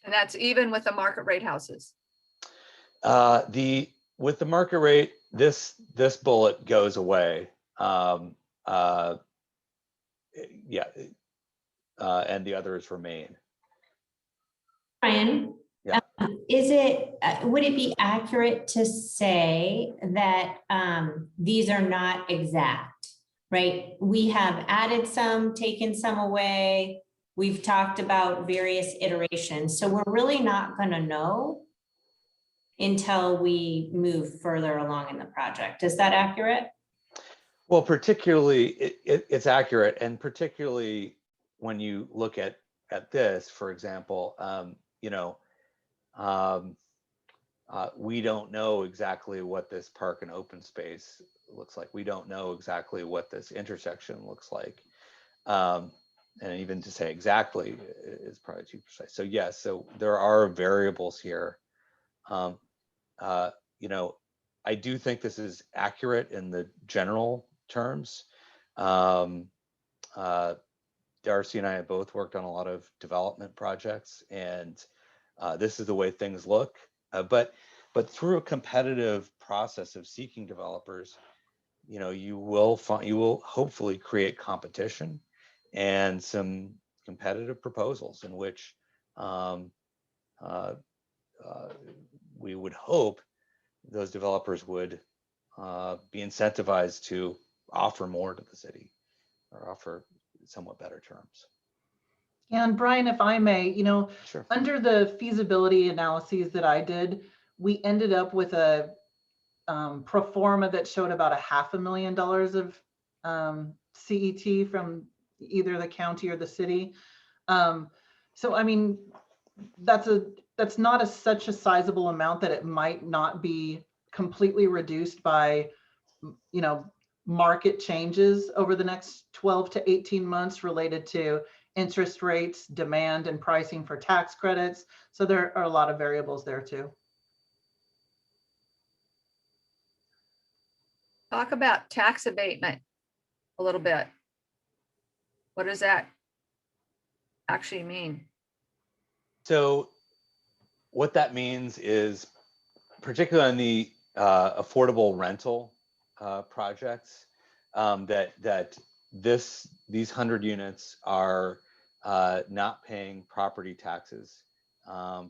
And that's even with the market rate houses. With the market rate, this bullet goes away. And the others remain. Brian, Yeah. Would it be accurate to say that these are not exact, right? We have added some, taken some away. We've talked about various iterations. So we're really not going to know until we move further along in the project. Is that accurate? Well, particularly, it's accurate. And particularly when you look at this, for example, we don't know exactly what this park and open space looks like. We don't know exactly what this intersection looks like. And even to say exactly is probably too precise. So yes, so there are variables here. I do think this is accurate in the general terms. Darcy and I have both worked on a lot of development projects, and this is the way things look. But through a competitive process of seeking developers, you will hopefully create competition and some competitive proposals in which we would hope those developers would be incentivized to offer more to the city or offer somewhat better terms. And Brian, if I may, Sure. under the feasibility analyses that I did, we ended up with a pro forma that showed about $500,000 of CET from either the county or the city. So I mean, that's not such a sizable amount that it might not be completely reduced by, market changes over the next 12 to 18 months related to interest rates, demand, and pricing for tax credits. So there are a lot of variables there too. Talk about tax abatement a little bit. What does that actually mean? So what that means is, particularly on the affordable rental projects, that these 100 units are not paying property taxes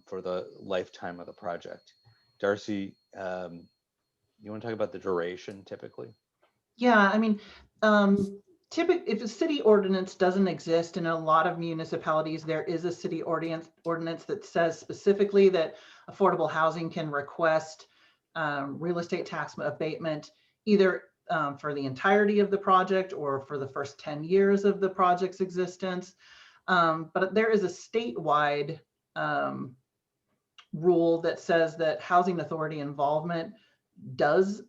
for the lifetime of the project. Darcy, you want to talk about the duration typically? Yeah, I mean, typically, if a city ordinance doesn't exist, in a lot of municipalities, there is a city ordinance that says specifically that affordable housing can request real estate tax abatement, either for the entirety of the project or for the first 10 years of the project's existence. But there is a statewide rule that says that housing authority involvement does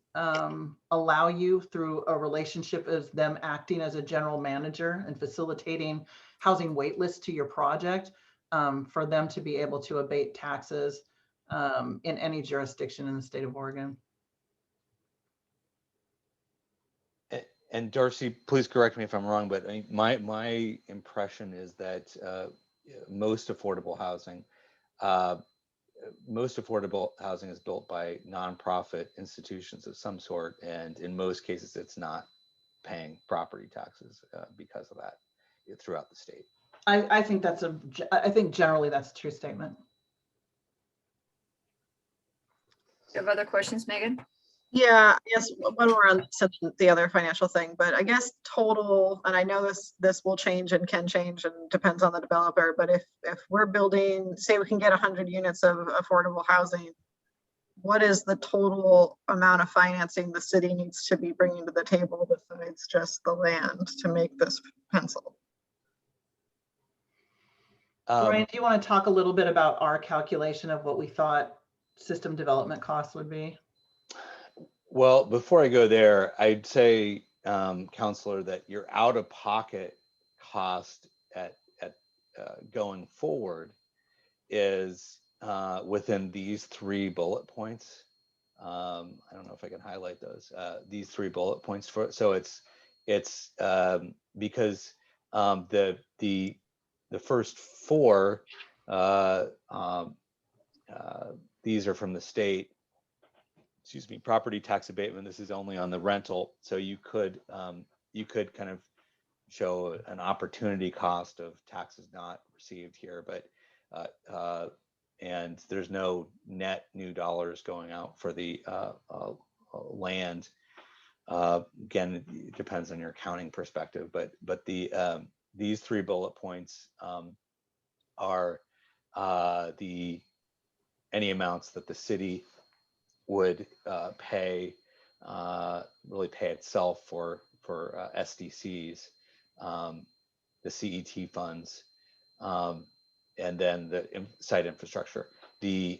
allow you, through a relationship as them acting as a general manager and facilitating housing wait lists to your project, for them to be able to abate taxes in any jurisdiction in the state of Oregon. And Darcy, please correct me if I'm wrong, but my impression is that most affordable housing is built by nonprofit institutions of some sort, and in most cases, it's not paying property taxes because of that throughout the state. I think generally that's a true statement. Do you have other questions, Megan? Yeah, yes, when we're on the other financial thing, but I guess total, and I know this will change and can change and depends on the developer, but if we're building, say we can get 100 units of affordable housing, what is the total amount of financing the city needs to be bringing to the table besides just the land to make this pencil? Brian, do you want to talk a little bit about our calculation of what we thought system development costs would be? Well, before I go there, I'd say, Counselor, that your out-of-pocket cost at going forward is within these 3 bullet points. I don't know if I can highlight those. These 3 bullet points so it's because the first 4 these are from the state. Excuse me, property tax abatement. This is only on the rental, so you could kind of show an opportunity cost of taxes not received here, but and there's no net new dollars going out for the land. Again, it depends on your accounting perspective, but these 3 bullet points are any amounts that the city would really pay itself for SDCs, the CET funds, and then the site infrastructure. And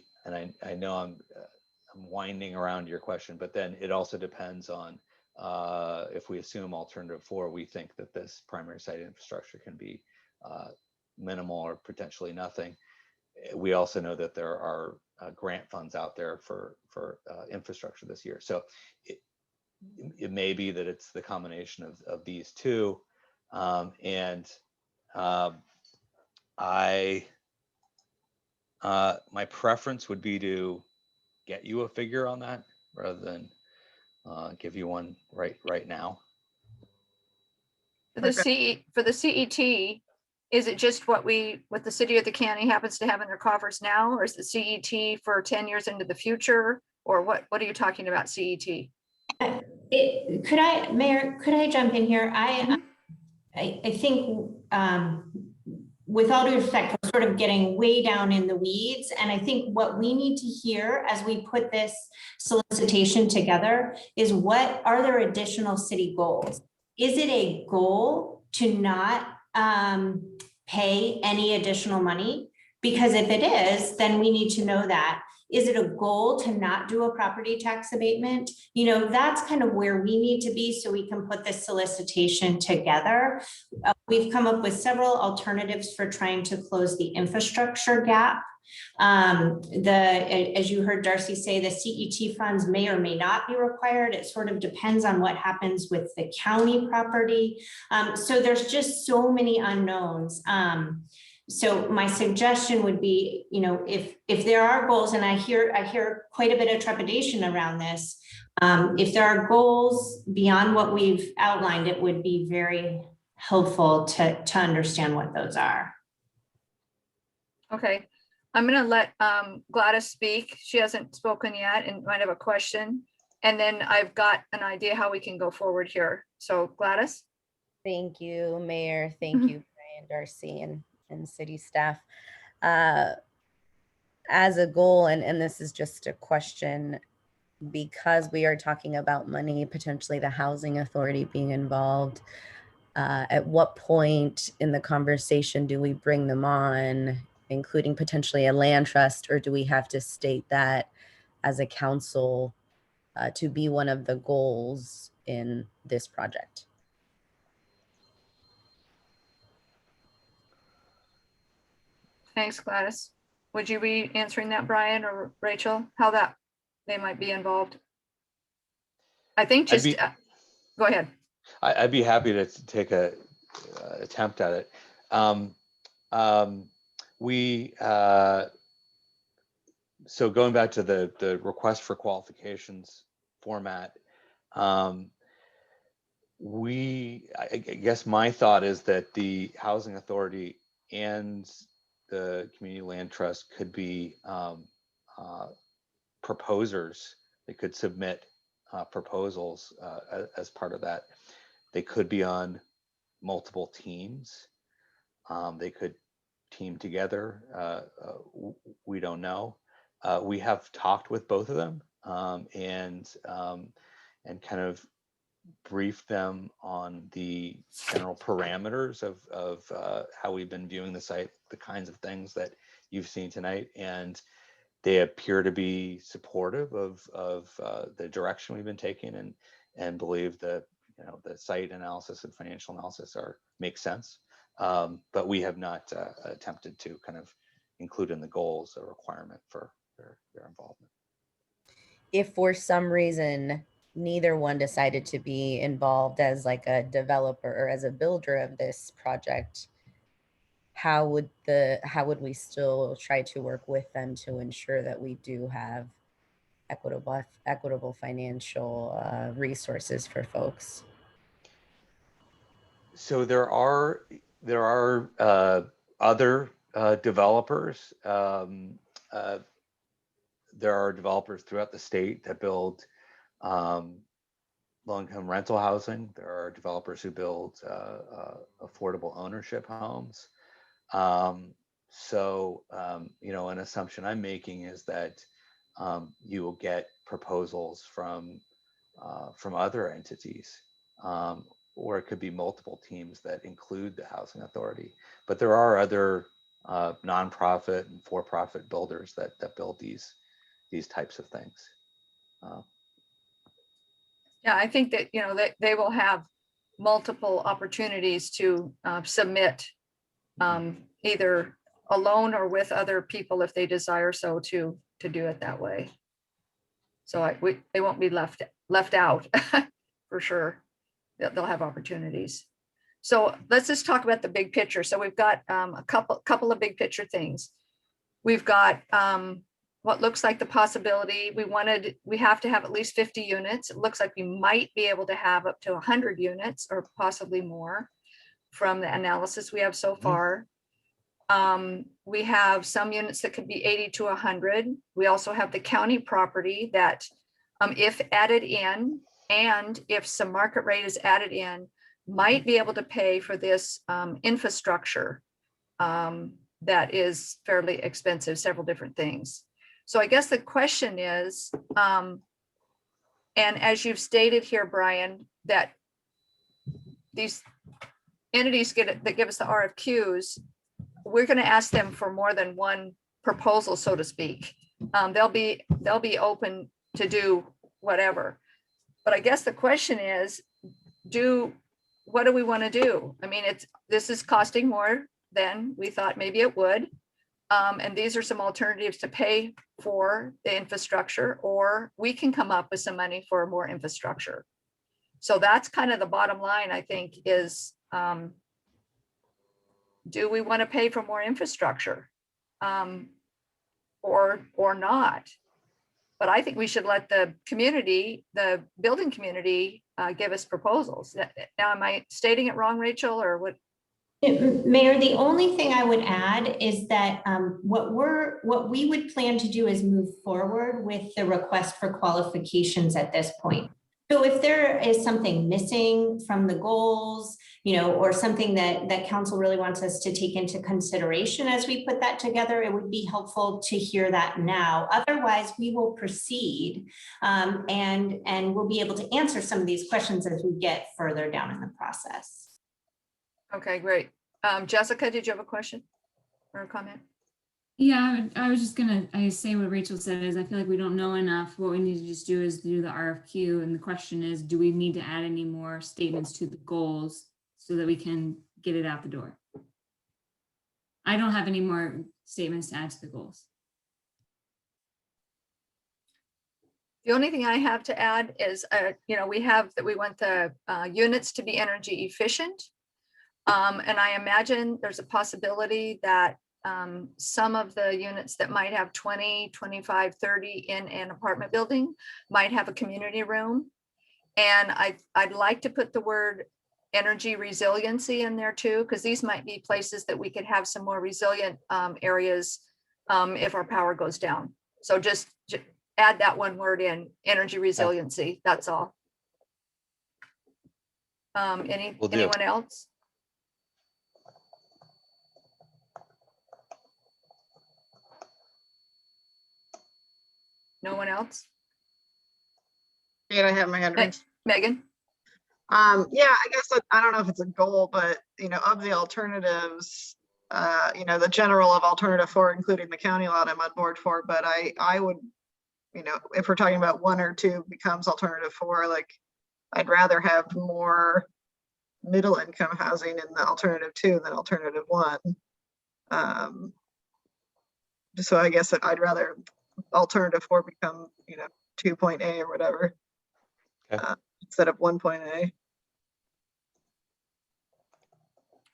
I know I'm winding around your question, but then it also depends on if we assume alternative 4, we think that this primary site infrastructure can be minimal or potentially nothing. We also know that there are grant funds out there for infrastructure this year. So it may be that it's the combination of these 2. My preference would be to get you a figure on that rather than give you one right now. For the CET, is it just what the city or the county happens to have in their coffers now, or is the CET for 10 years into the future? Or what are you talking about, CET? Mayor, could I jump in here? I think, with all due respect, we're sort of getting way down in the weeds. And I think what we need to hear as we put this solicitation together is, what are there additional city goals? Is it a goal to not pay any additional money? Because if it is, then we need to know that. Is it a goal to not do a property tax abatement? You know, that's kind of where we need to be so we can put this solicitation together. We've come up with several alternatives for trying to close the infrastructure gap. As you heard Darcy say, the CET funds may or may not be required. It sort of depends on what happens with the county property. So there's just so many unknowns. So my suggestion would be, you know, if there are goals, and I hear quite a bit of trepidation around this, if there are goals beyond what we've outlined, it would be very helpful to understand what those are. Okay, I'm gonna let Gladys speak. She hasn't spoken yet and might have a question. And then I've got an idea how we can go forward here. So Gladys? Thank you, Mayor. Thank you, Brian, Darcy, and city staff. As a goal, and this is just a question, because we are talking about money, potentially the housing authority being involved, at what point in the conversation do we bring them on, including potentially a land trust, or do we have to state that as a council to be one of the goals in this project? Thanks, Gladys. Would you be answering that, Brian or Rachel? How that they might be involved? I think just go ahead. I'd be happy to take a attempt at it. So going back to the request for qualifications format, I guess my thought is that the housing authority and the community land trust could be proposers. They could submit proposals as part of that. They could be on multiple teams. They could team together. We don't know. We have talked with both of them and kind of briefed them on the general parameters of how we've been viewing the site, the kinds of things that you've seen tonight, and they appear to be supportive of the direction we've been taking and believe that the site analysis and financial analysis make sense. But we have not attempted to kind of include in the goals a requirement for their involvement. If for some reason neither one decided to be involved as like a developer or as a builder of this project, how would we still try to work with them to ensure that we do have equitable financial resources for folks? So there are other developers. There are developers throughout the state that build low-income rental housing. There are developers who build affordable ownership homes. So an assumption I'm making is that you will get proposals from other entities, or it could be multiple teams that include the housing authority. But there are other nonprofit and for-profit builders that build these types of things. Yeah, I think that they will have multiple opportunities to submit either alone or with other people if they desire so to do it that way. So they won't be left out for sure. They'll have opportunities. So let's just talk about the big picture. So we've got a couple of big picture things. We've got what looks like the possibility. We have to have at least 50 units. It looks like we might be able to have up to 100 units or possibly more from the analysis we have so far. We have some units that could be 80 to 100. We also have the county property that if added in, and if some market rate is added in, might be able to pay for this infrastructure that is fairly expensive, several different things. So I guess the question is, and as you've stated here, Brian, that these entities that give us the RFQs, we're going to ask them for more than one proposal, so to speak. They'll be open to do whatever. But I guess the question is, what do we want to do? I mean, this is costing more than we thought maybe it would. And these are some alternatives to pay for the infrastructure, or we can come up with some money for more infrastructure. So that's kind of the bottom line, I think, is do we want to pay for more infrastructure or not? But I think we should let the community, the building community, give us proposals. Now, am I stating it wrong, Rachel, or what? Mayor, the only thing I would add is that what we would plan to do is move forward with the request for qualifications at this point. So if there is something missing from the goals, or something that council really wants us to take into consideration as we put that together, it would be helpful to hear that now. Otherwise, we will proceed and we'll be able to answer some of these questions as we get further down in the process. Okay, great. Jessica, did you have a question or a comment? Yeah, I was just gonna say what Rachel said is I feel like we don't know enough. What we need to just do is do the RFQ. And the question is, do we need to add any more statements to the goals so that we can get it out the door? I don't have any more statements to add to the goals. The only thing I have to add is, we want the units to be energy efficient. And I imagine there's a possibility that some of the units that might have 20, 25, 30 in an apartment building might have a community room. And I'd like to put the word energy resiliency in there too, because these might be places that we could have some more resilient areas if our power goes down. So just add that one word in, energy resiliency, that's all. Anyone else? No one else? Yeah, I have my hand raised. Megan? Yeah, I guess I don't know if it's a goal, but of the alternatives, the general of alternative 4, including the county lot, I'm on board for, but I would, if we're talking about 1 or 2 becomes alternative 4, like I'd rather have more middle income housing in the alternative 2 than alternative 1. So I guess I'd rather alternative 4 become 2.A or whatever, Okay. instead of 1.A.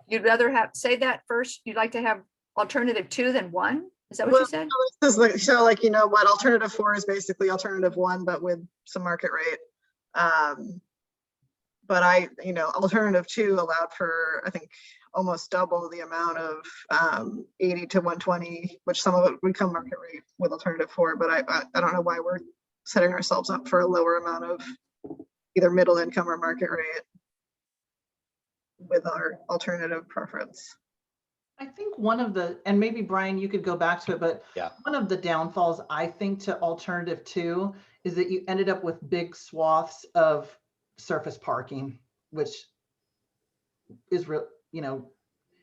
You'd rather say that first? You'd like to have alternative 2 than 1? Is that what you said? Alternative 4 is basically alternative 1, but with some market rate. But alternative 2 allowed for, I think, almost double the amount of 80 to 120, which some of it would come market rate with alternative 4. But I don't know why we're setting ourselves up for a lower amount of either middle income or market rate with our alternative preference. I think one of the, and maybe Brian, you could go back to it, but Yeah. one of the downfalls I think to alternative 2 is that you ended up with big swaths of surface parking, which is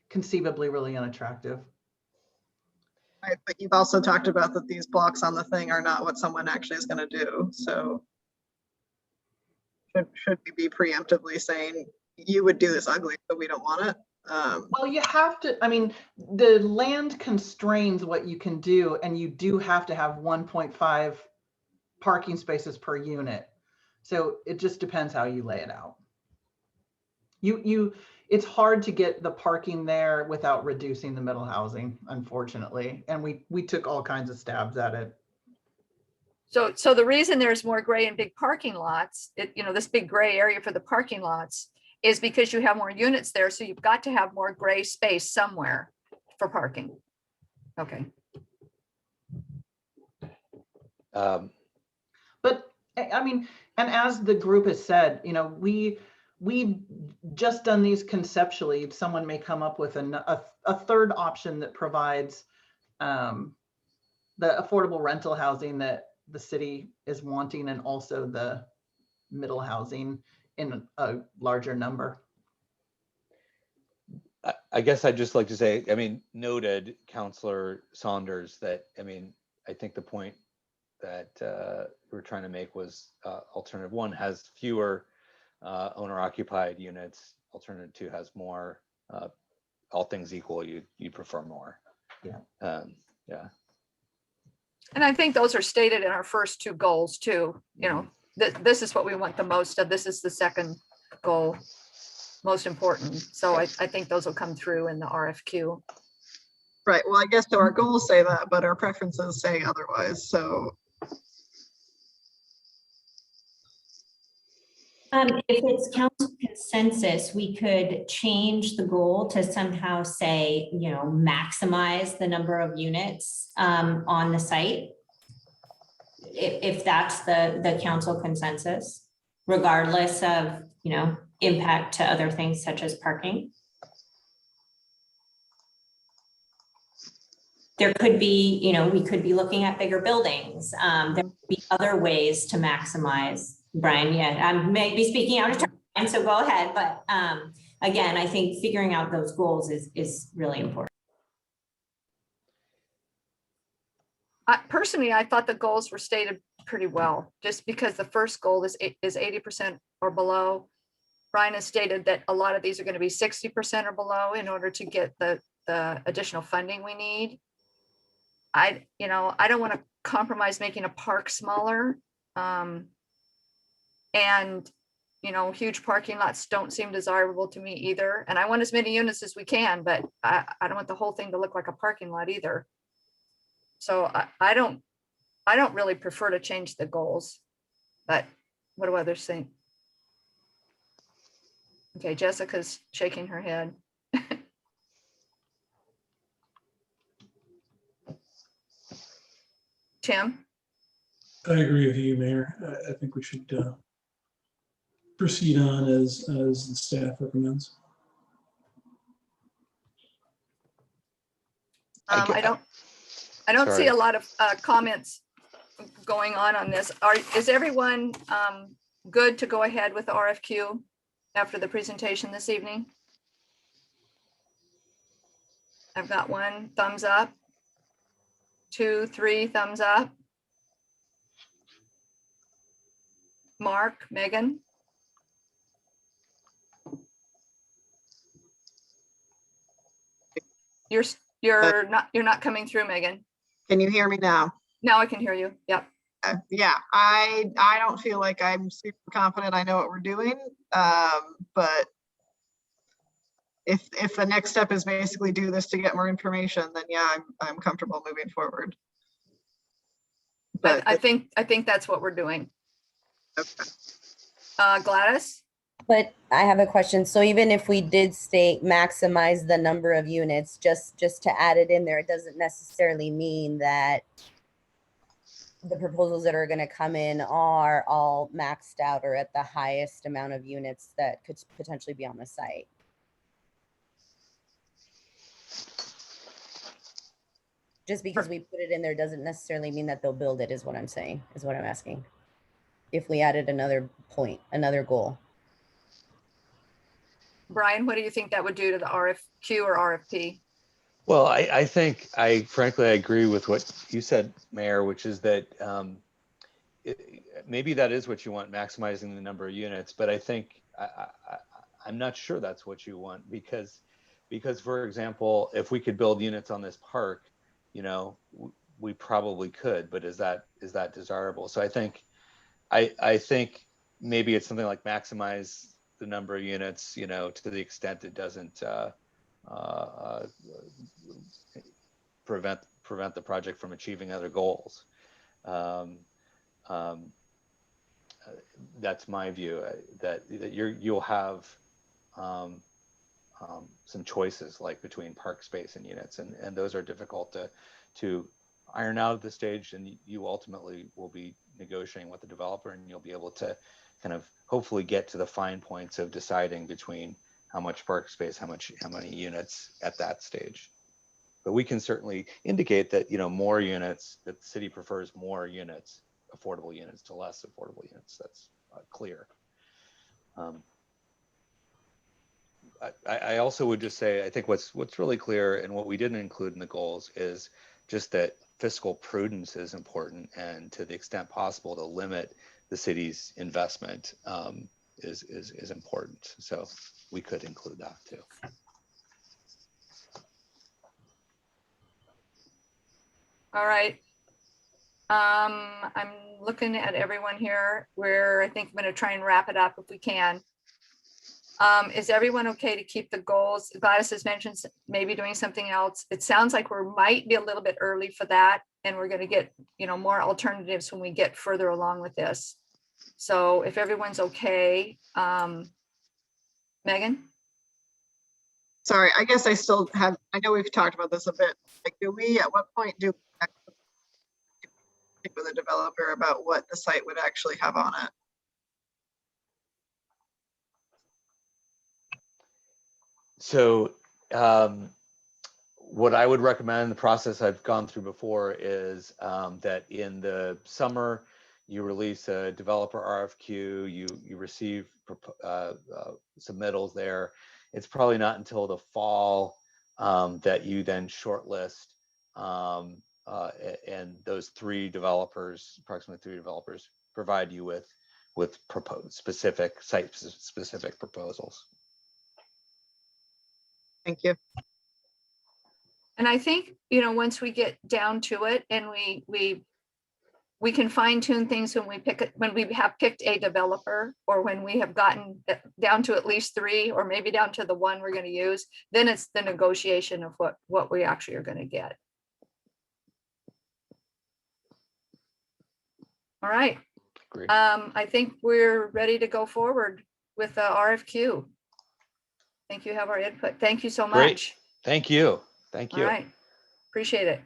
conceivably really unattractive. Right, but you've also talked about that these blocks on the thing are not what someone actually is going to do. So should we be preemptively saying you would do this ugly, but we don't want it? Well, you have to, the land constrains what you can do, and you do have to have 1.5 parking spaces per unit. So it just depends how you lay it out. It's hard to get the parking there without reducing the middle housing, unfortunately. And we took all kinds of stabs at it. So the reason there's more gray in big parking lots, this big gray area for the parking lots, is because you have more units there. So you've got to have more gray space somewhere for parking. Okay. But I mean, and as the group has said, you know, we've just done these conceptually. Someone may come up with a third option that provides the affordable rental housing that the city is wanting, and also the middle housing in a larger number. I guess I'd just like to say, I mean, noted Councillor Saunders, that, I mean, I think the point that we're trying to make was alternative 1 has fewer owner occupied units. Alternative 2 has more. All things equal, you prefer more. Yeah. Yeah. And I think those are stated in our first 2 goals too. You know, this is what we want the most of. This is the second goal, most important. So I think those will come through in the RFQ. Right, well, I guess so our goals say that, but our preferences say otherwise, so. If it's council consensus, we could change the goal to somehow say, you know, maximize the number of units on the site. If that's the council consensus, regardless of, you know, impact to other things such as parking. There could be, you know, we could be looking at bigger buildings. There could be other ways to maximize. Brian, yeah, I may be speaking out of turn, so go ahead. But again, I think figuring out those goals is really important. Personally, I thought the goals were stated pretty well, just because the first goal is 80% or below. Brian has stated that a lot of these are going to be 60% or below in order to get the additional funding we need. I don't want to compromise making a park smaller. And, you know, huge parking lots don't seem desirable to me either. And I want as many units as we can, but I don't want the whole thing to look like a parking lot either. So I don't really prefer to change the goals, but what do others think? Okay, Jessica's shaking her head. Tim? I agree with you, Mayor. I think we should proceed on as the staff recommends. I don't see Sorry. a lot of comments going on this. Is everyone good to go ahead with the RFQ after the presentation this evening? I've got 1 thumbs up, 2, 3 thumbs up. Mark, Megan? You're not coming through, Megan. Can you hear me now? Now I can hear you. Yep. Yeah, I don't feel like I'm super confident I know what we're doing, but if the next step is basically do this to get more information, then yeah, I'm comfortable moving forward. But I think that's what we're doing. okay. Gladys? But I have a question. So even if we did state maximize the number of units, just to add it in there, it doesn't necessarily mean that the proposals that are going to come in are all maxed out or at the highest amount of units that could potentially be on the site. Just because we put it in there doesn't necessarily mean that they'll build it, is what I'm saying, is what I'm asking. If we added another point, another goal. Brian, what do you think that would do to the RFQ or RFP? Well, I think frankly, I agree with what you said, Mayor, which is that maybe that is what you want, maximizing the number of units, but I think I'm not sure that's what you want, because for example, if we could build units on this park, you know, we probably could, but is that desirable? So I think maybe it's something like maximize the number of units, you know, to the extent it doesn't prevent the project from achieving other goals. That's my view. That you'll have some choices like between park space and units, and those are difficult to iron out at this stage, and you ultimately will be negotiating with the developer, and you'll be able to kind of hopefully get to the fine points of deciding between how much park space, how many units at that stage. But we can certainly indicate that, you know, more units, that the city prefers more units, affordable units to less affordable units. That's clear. I also would just say, I think what's really clear and what we didn't include in the goals is just that fiscal prudence is important, and to the extent possible to limit the city's investment is important. So we could include that too. All right. I'm looking at everyone here where I think I'm going to try and wrap it up if we can. Is everyone okay to keep the goals? Gladys has mentioned maybe doing something else. It sounds like we might be a little bit early for that, and we're going to get, you know, more alternatives when we get further along with this. So if everyone's okay, Megan? Sorry, I guess I still have, I know we've talked about this a bit. Like, at what point do we speak with the developer about what the site would actually have on it? So what I would recommend, the process I've gone through before, is that in the summer, you release a developer RFQ, you receive submittals there. It's probably not until the fall that you then shortlist, and those approximately three developers, provide you with site-specific proposals. Thank you. And I think, you know, once we get down to it and we can fine tune things when we have picked a developer, or when we have gotten down to at least three, or maybe down to the one we're going to use, then it's the negotiation of what we actually are going to get. All right. Great. I think we're ready to go forward with the RFQ. I think you have our input. Thank you so much. Great. Thank you. Thank you. All right. Appreciate it.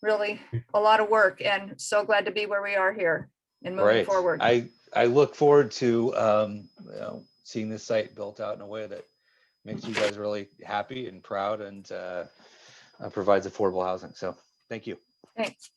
Really a lot of work, and so glad to be where we are here and moving forward. I look forward to you know, seeing this site built out in a way that makes you guys really happy and proud, and provides affordable housing. So thank you. Thanks.